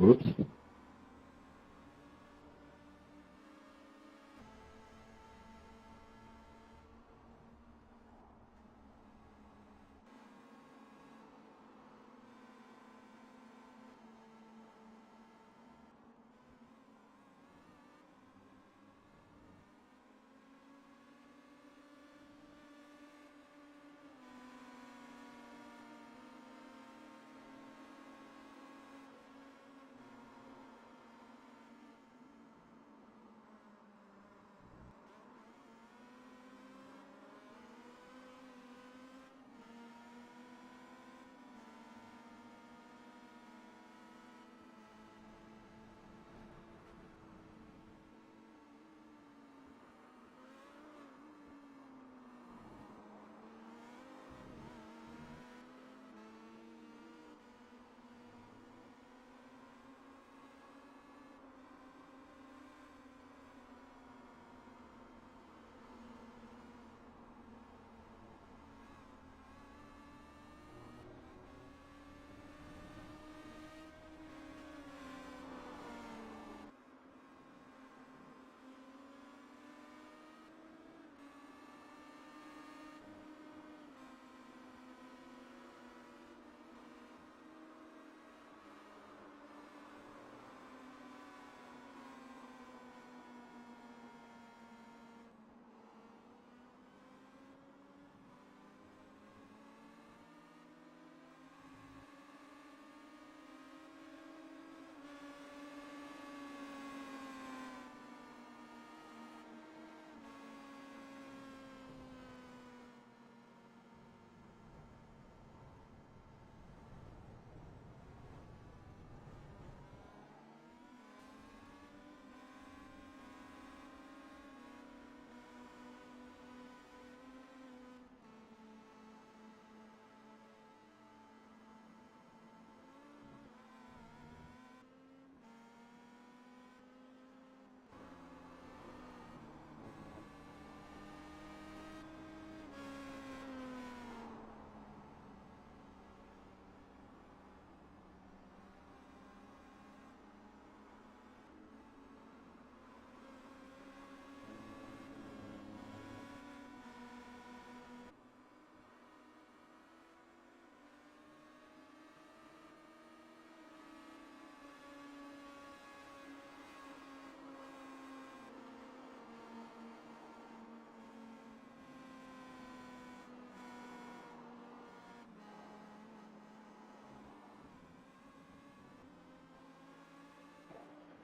Oops.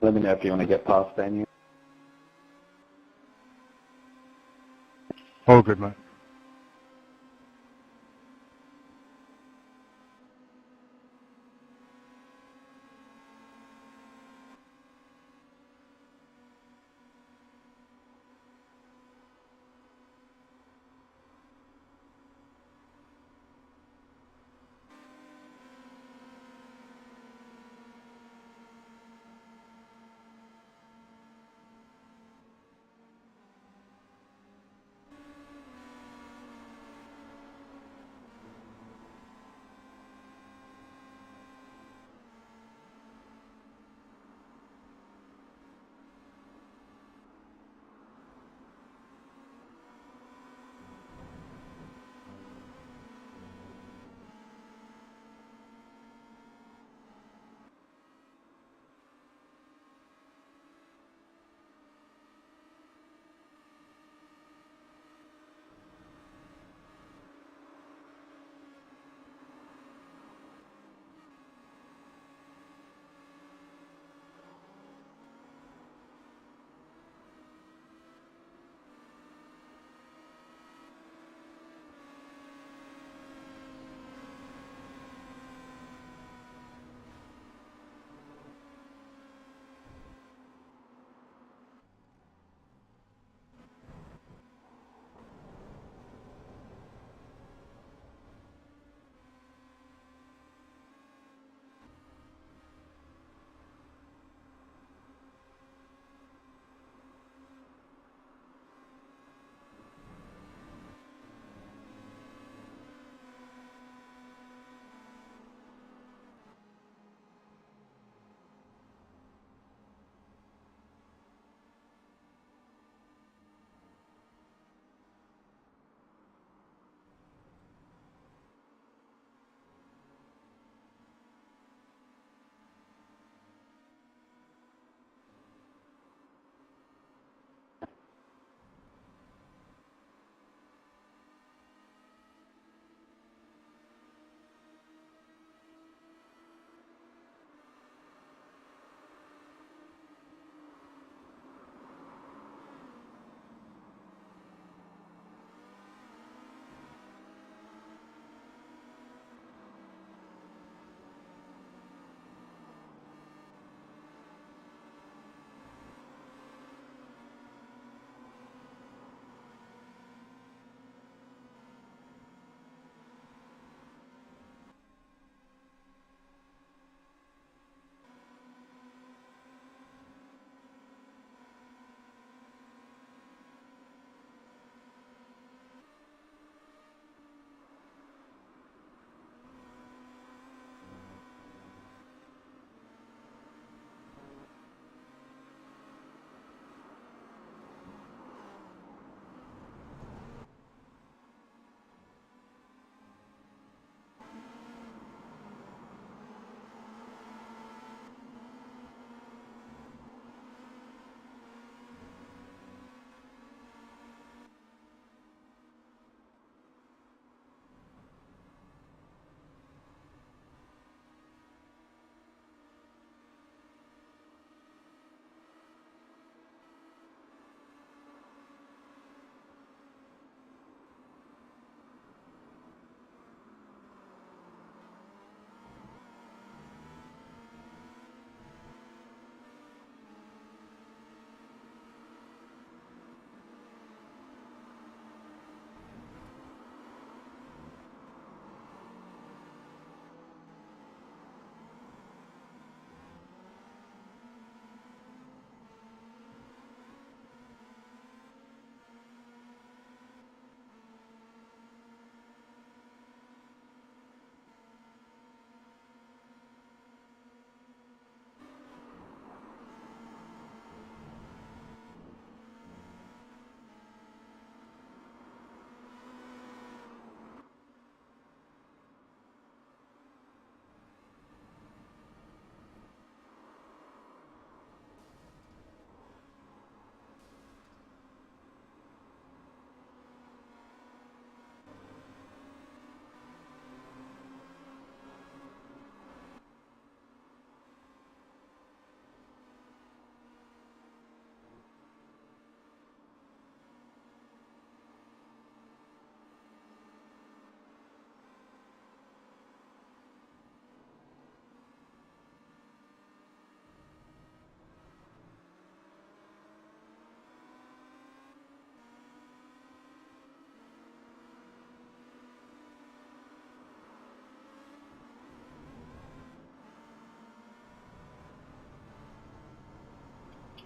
Let me know if you want to get past Daniel. All good, mate.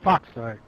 Fuck's sake.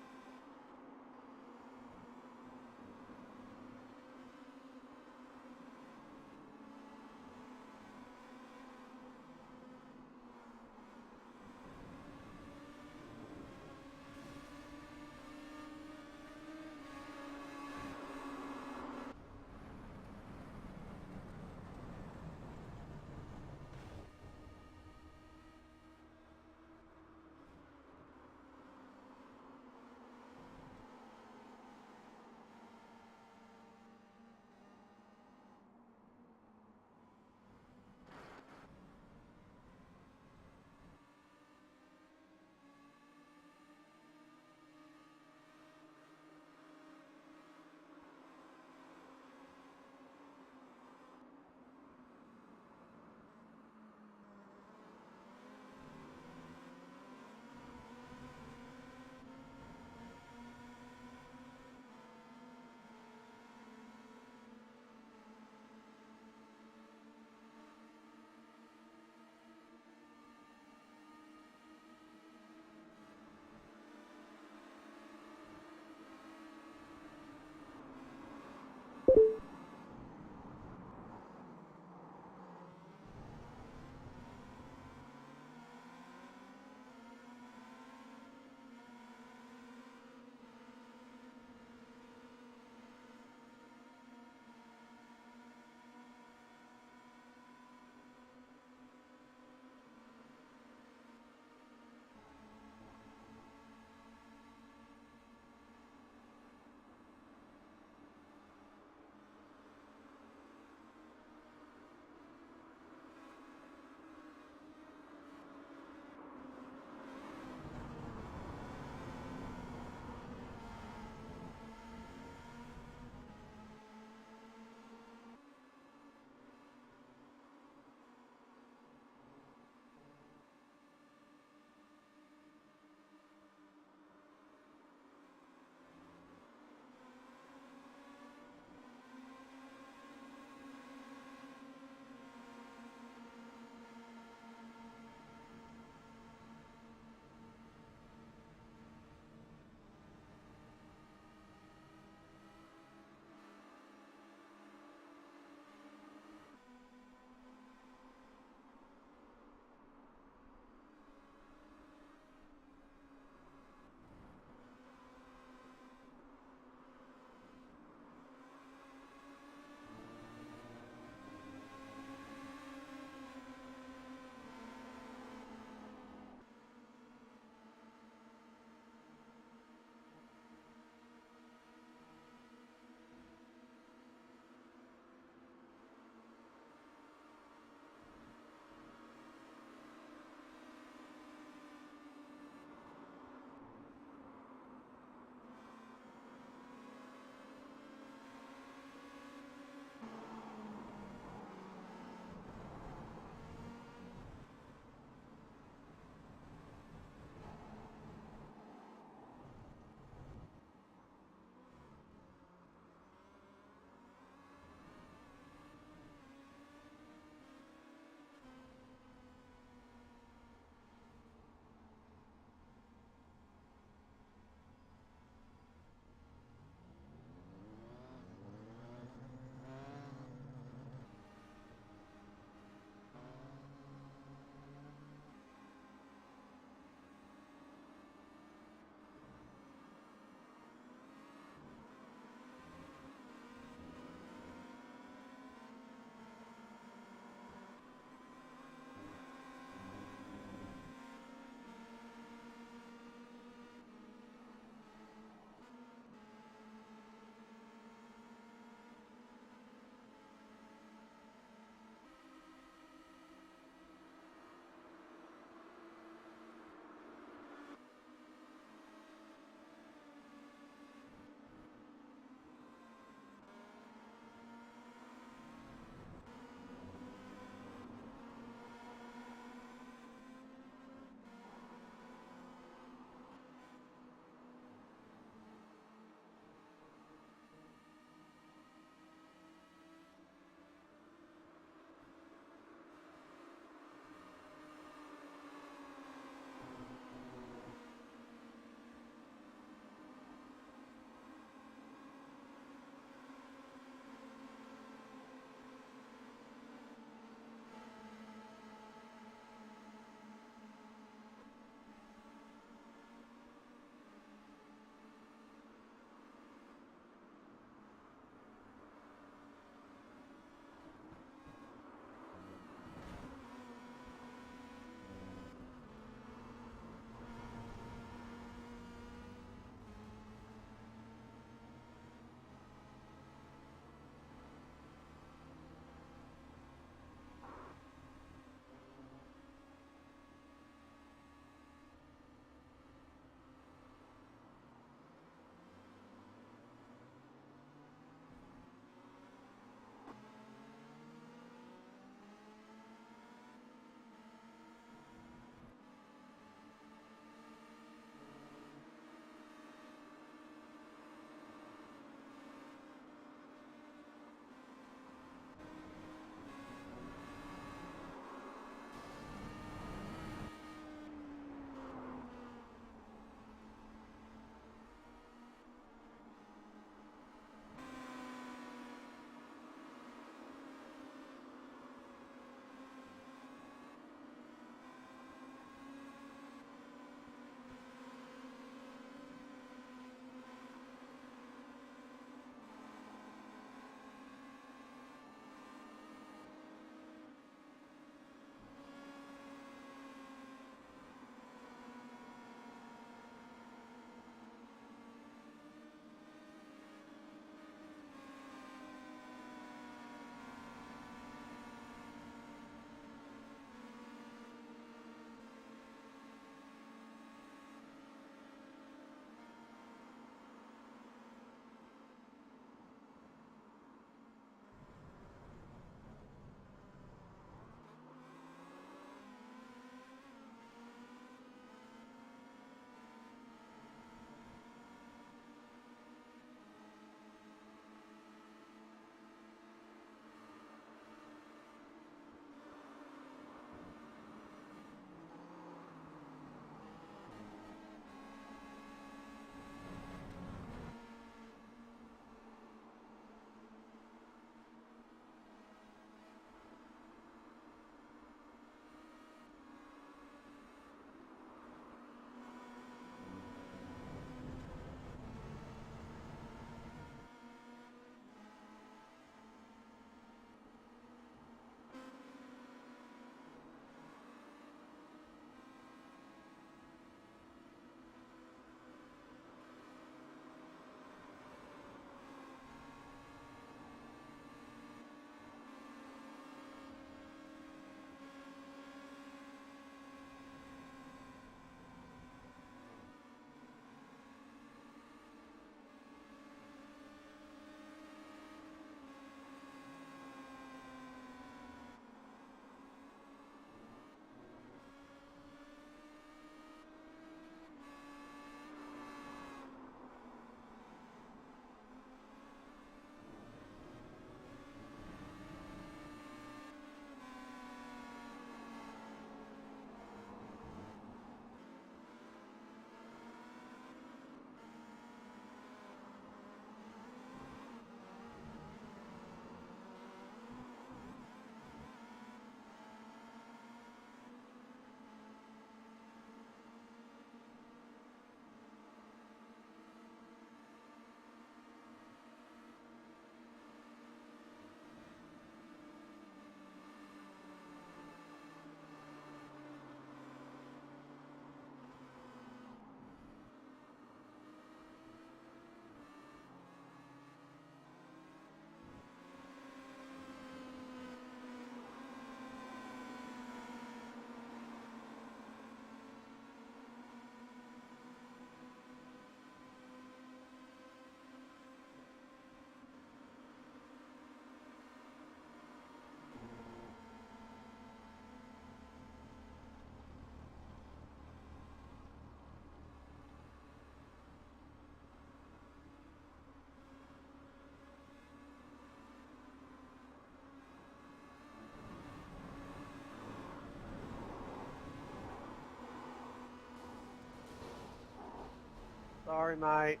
Sorry, mate.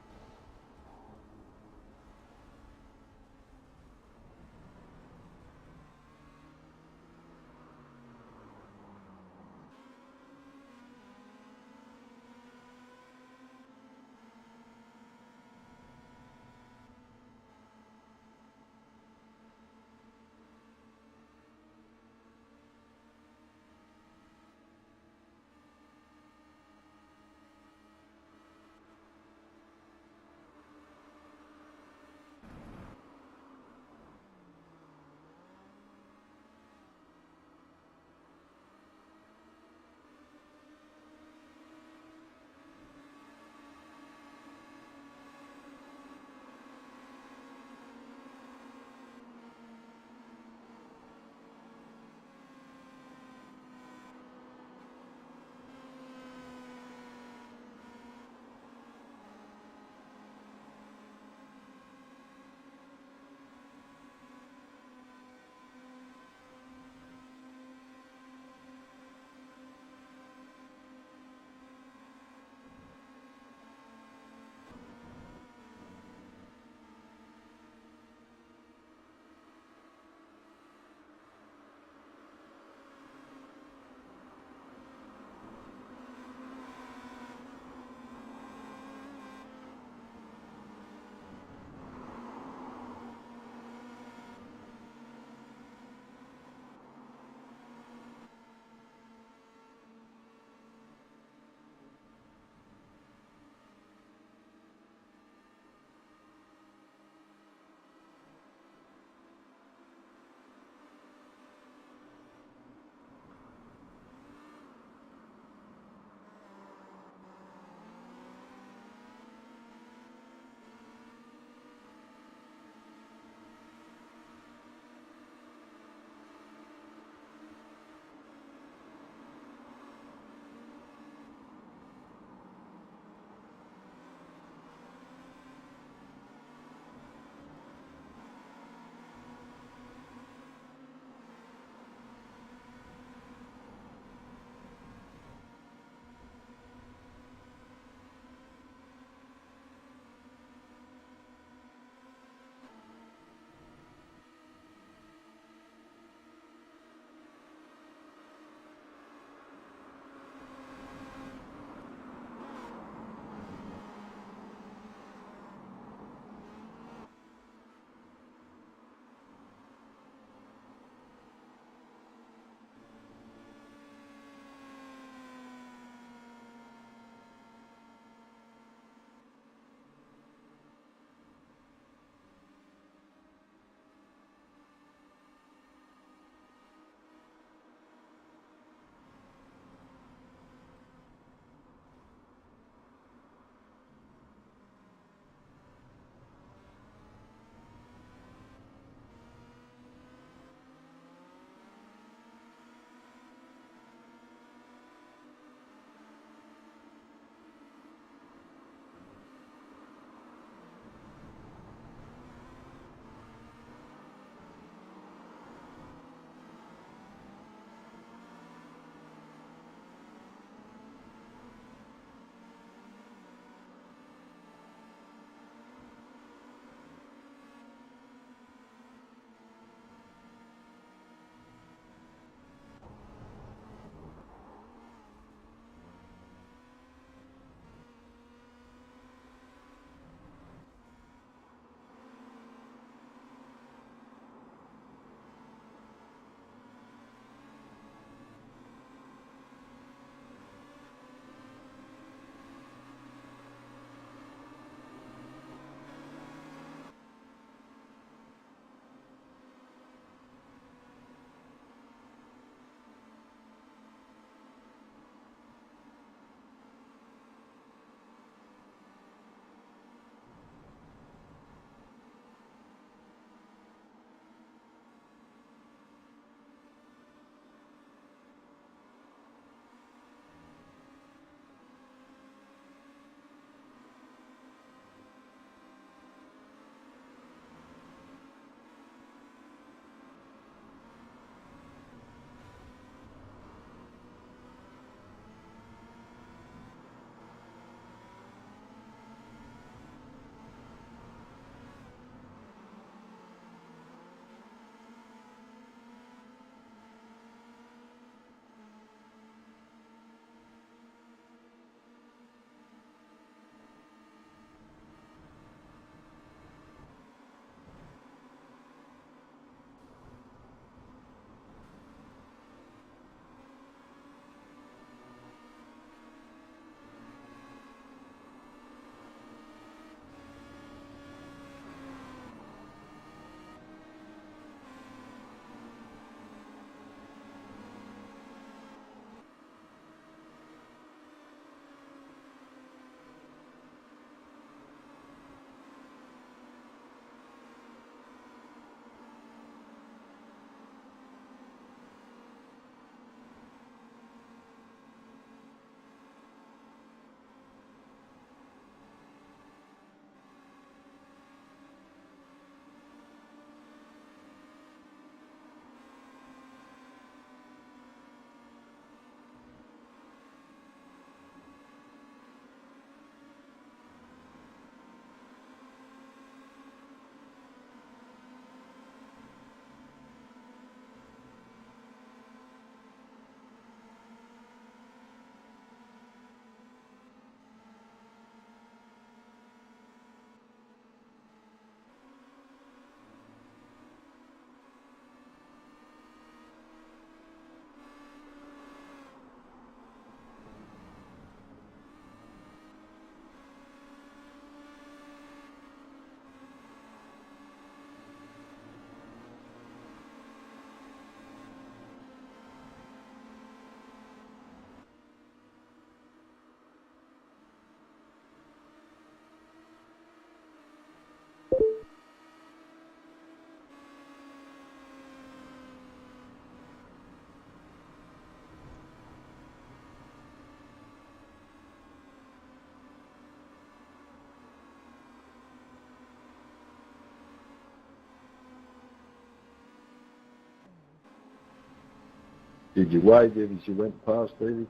Did you wave him as you went past, Stevie?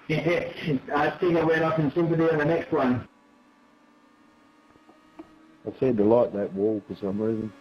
Yeah, I think I went off in sympathy on the next one. I seem to like that wall for some reason.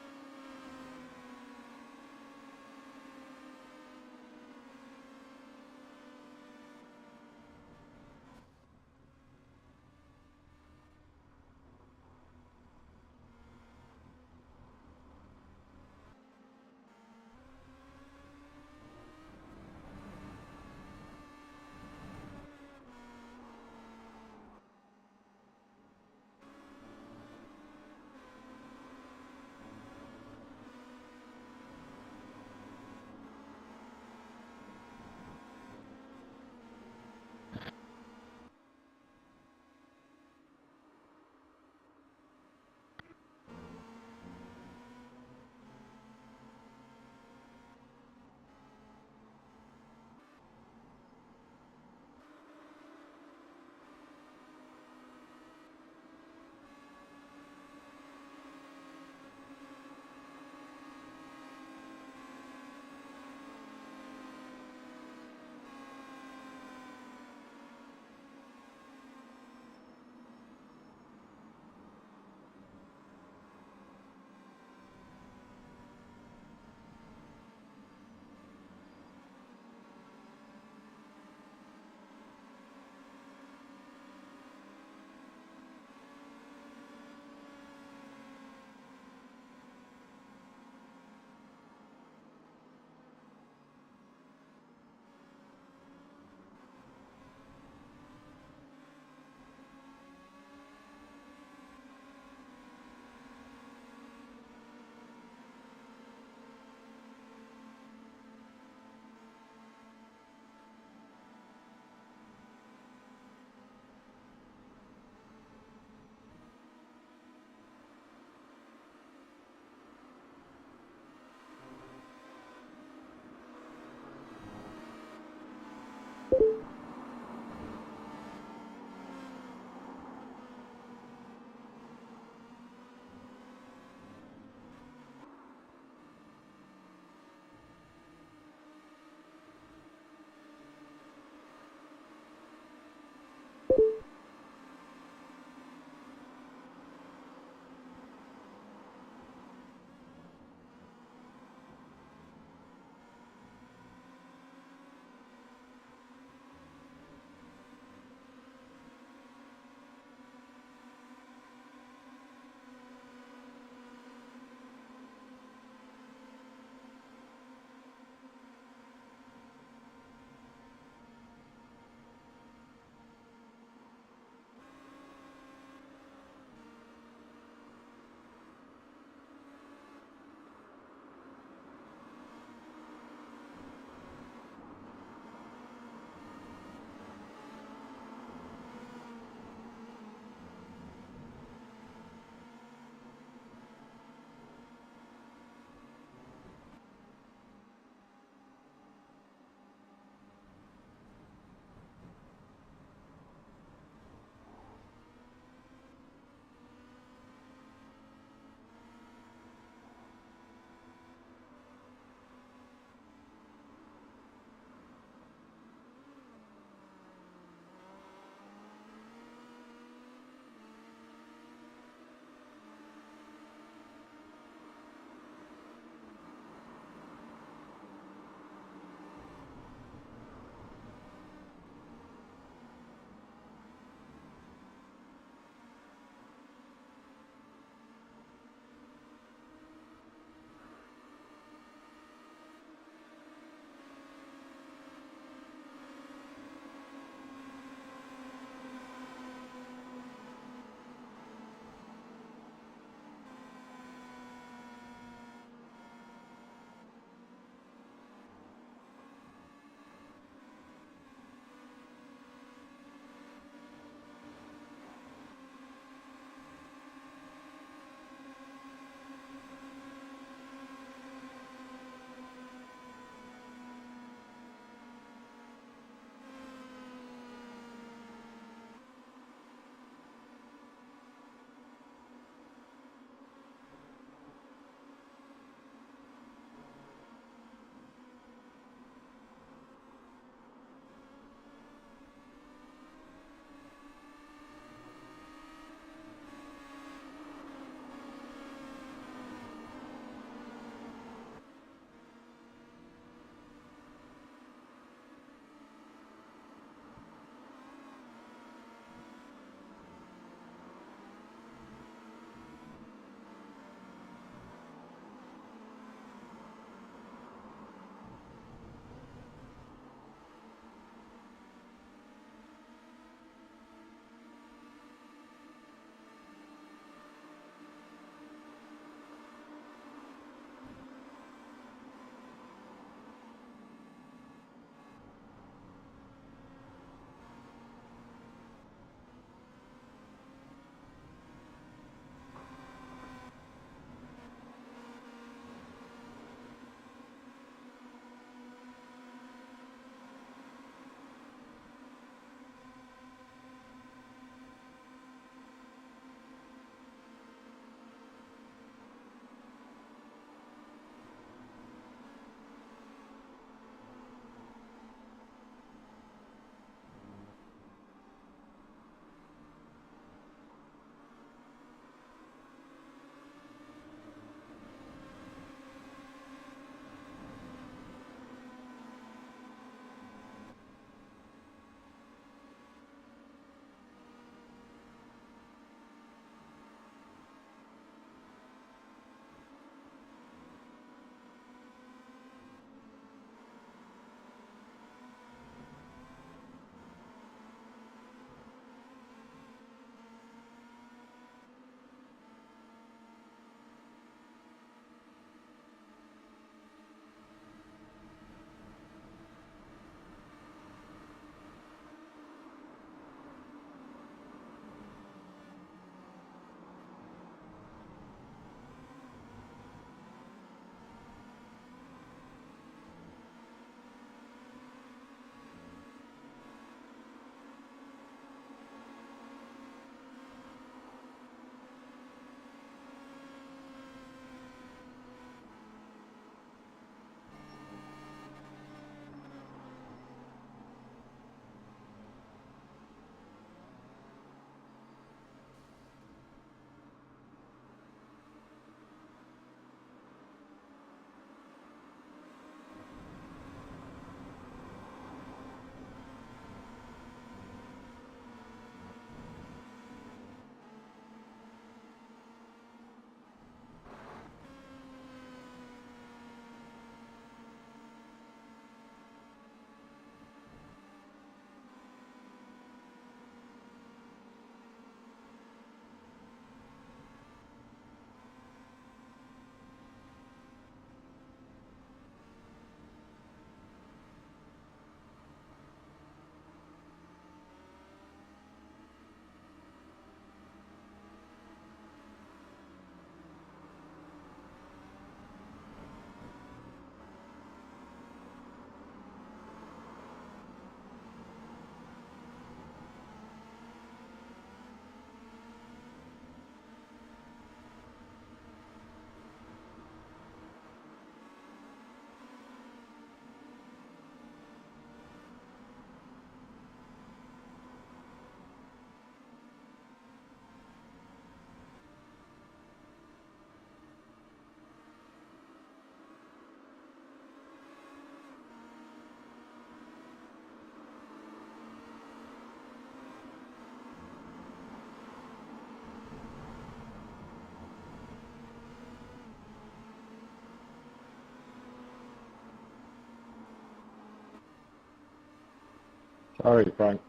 Sorry, Frank.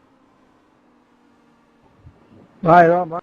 Right, mate.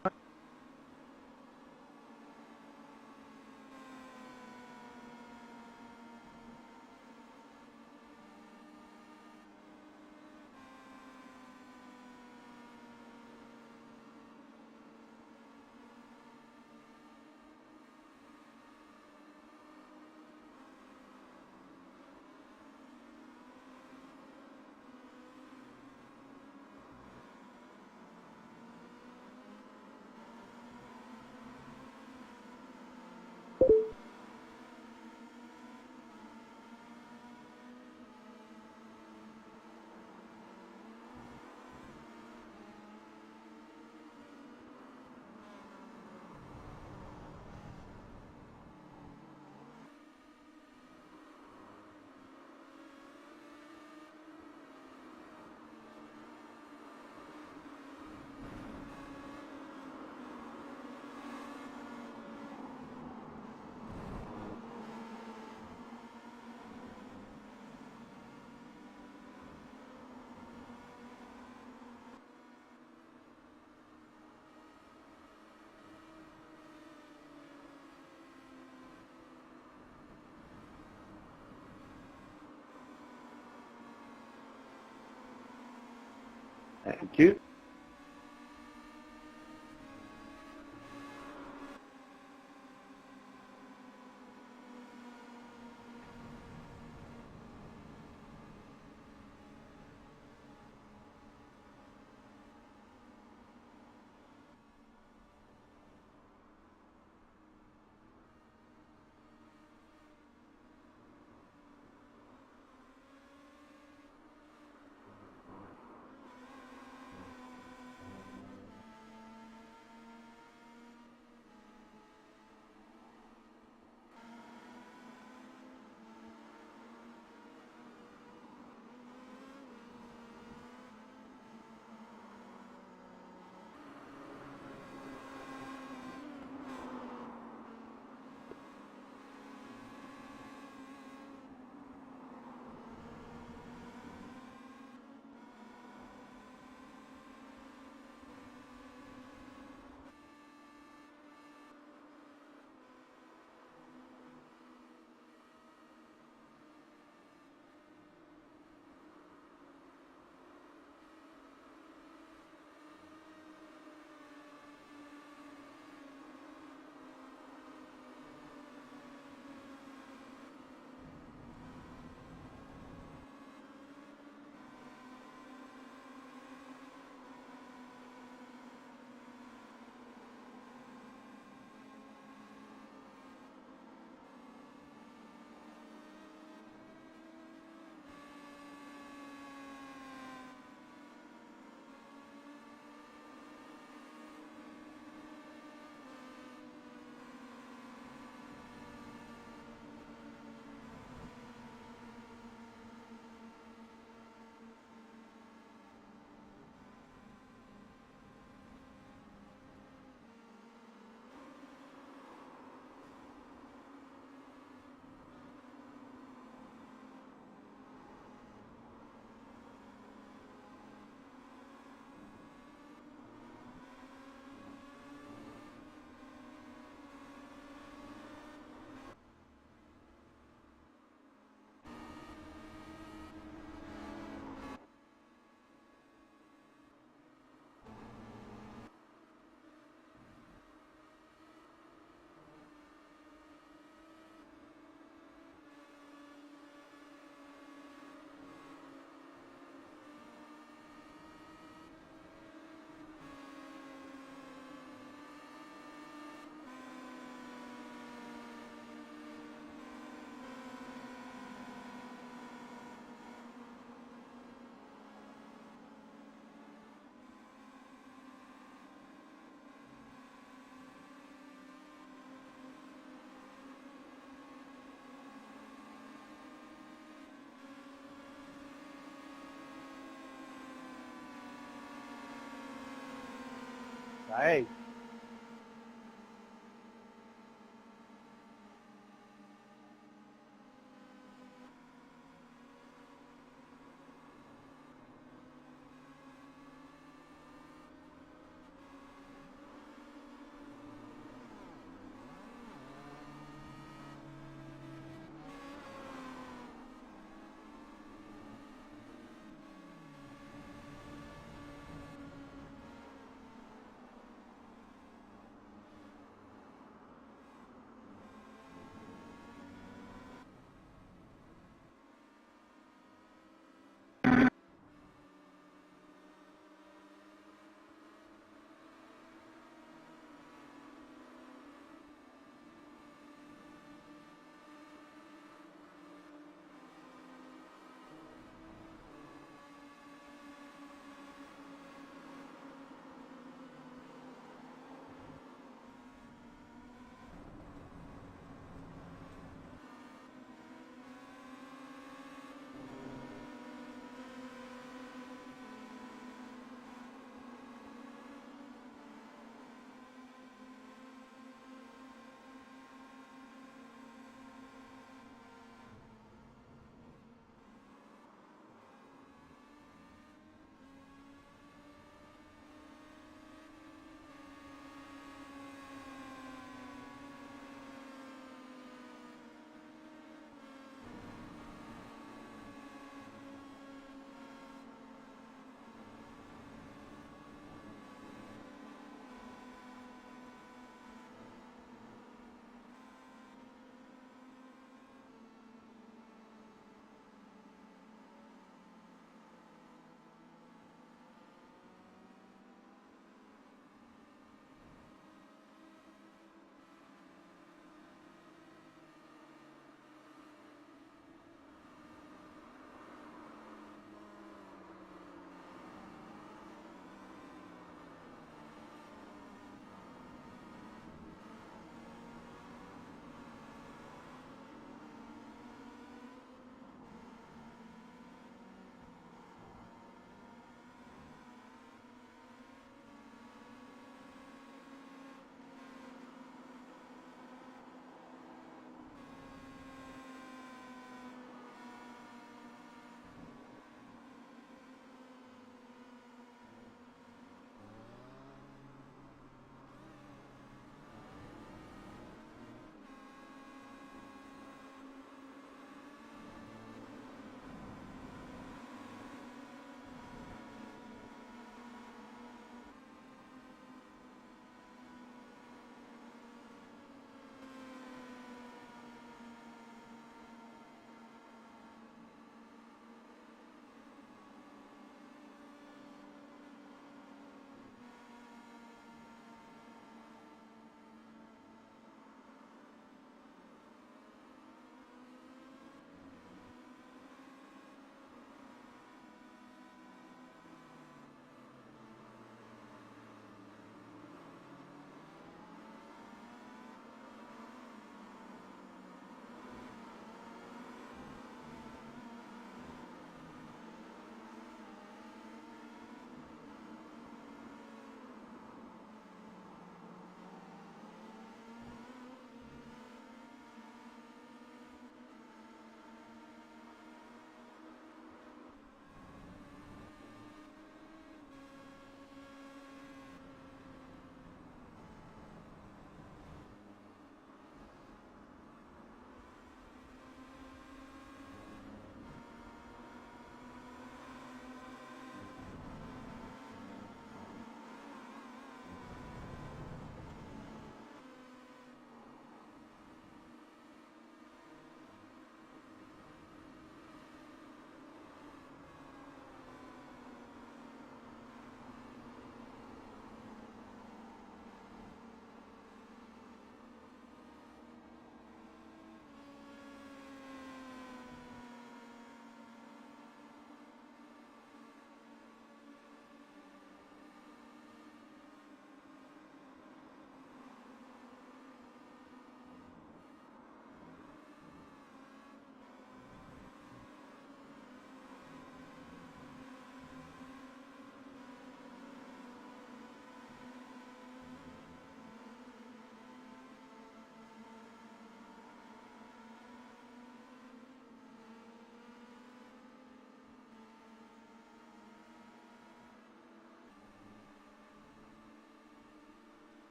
Thank you. Hey.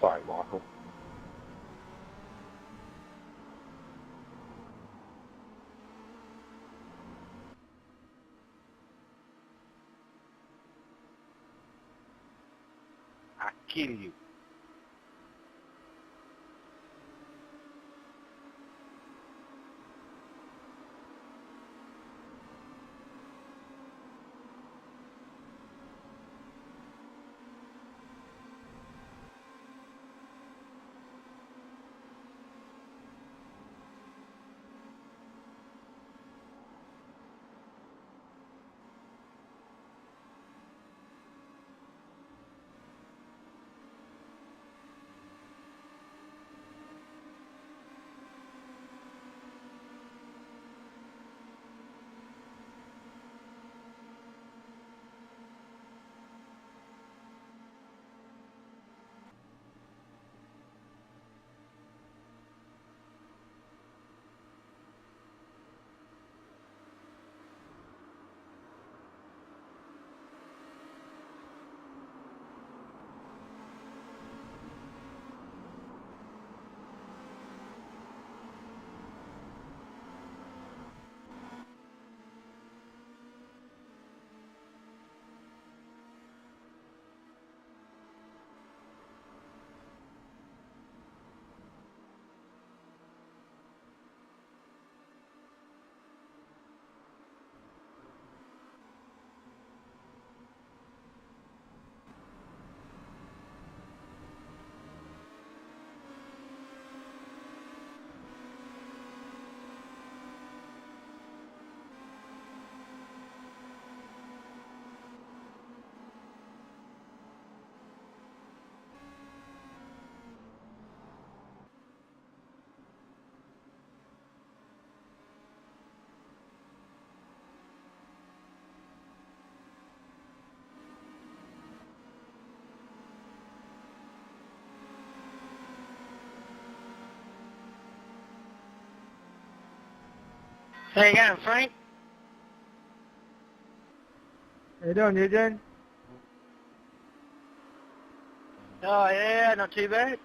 Sorry, Michael. I kill you. How you going, Frank? How you doing, Eugene? Oh yeah, not too bad.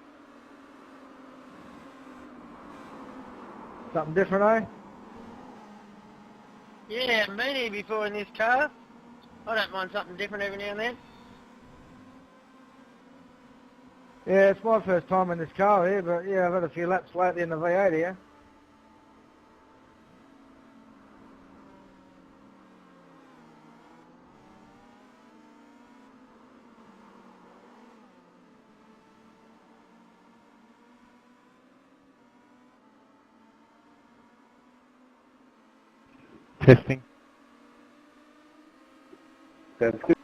Something different, eh? Yeah, I haven't been here before in this car. I don't mind something different every now and then. Yeah, it's my first time in this car here, but yeah, I've had a few laps lately in the V8 here. Testing. Sounds good.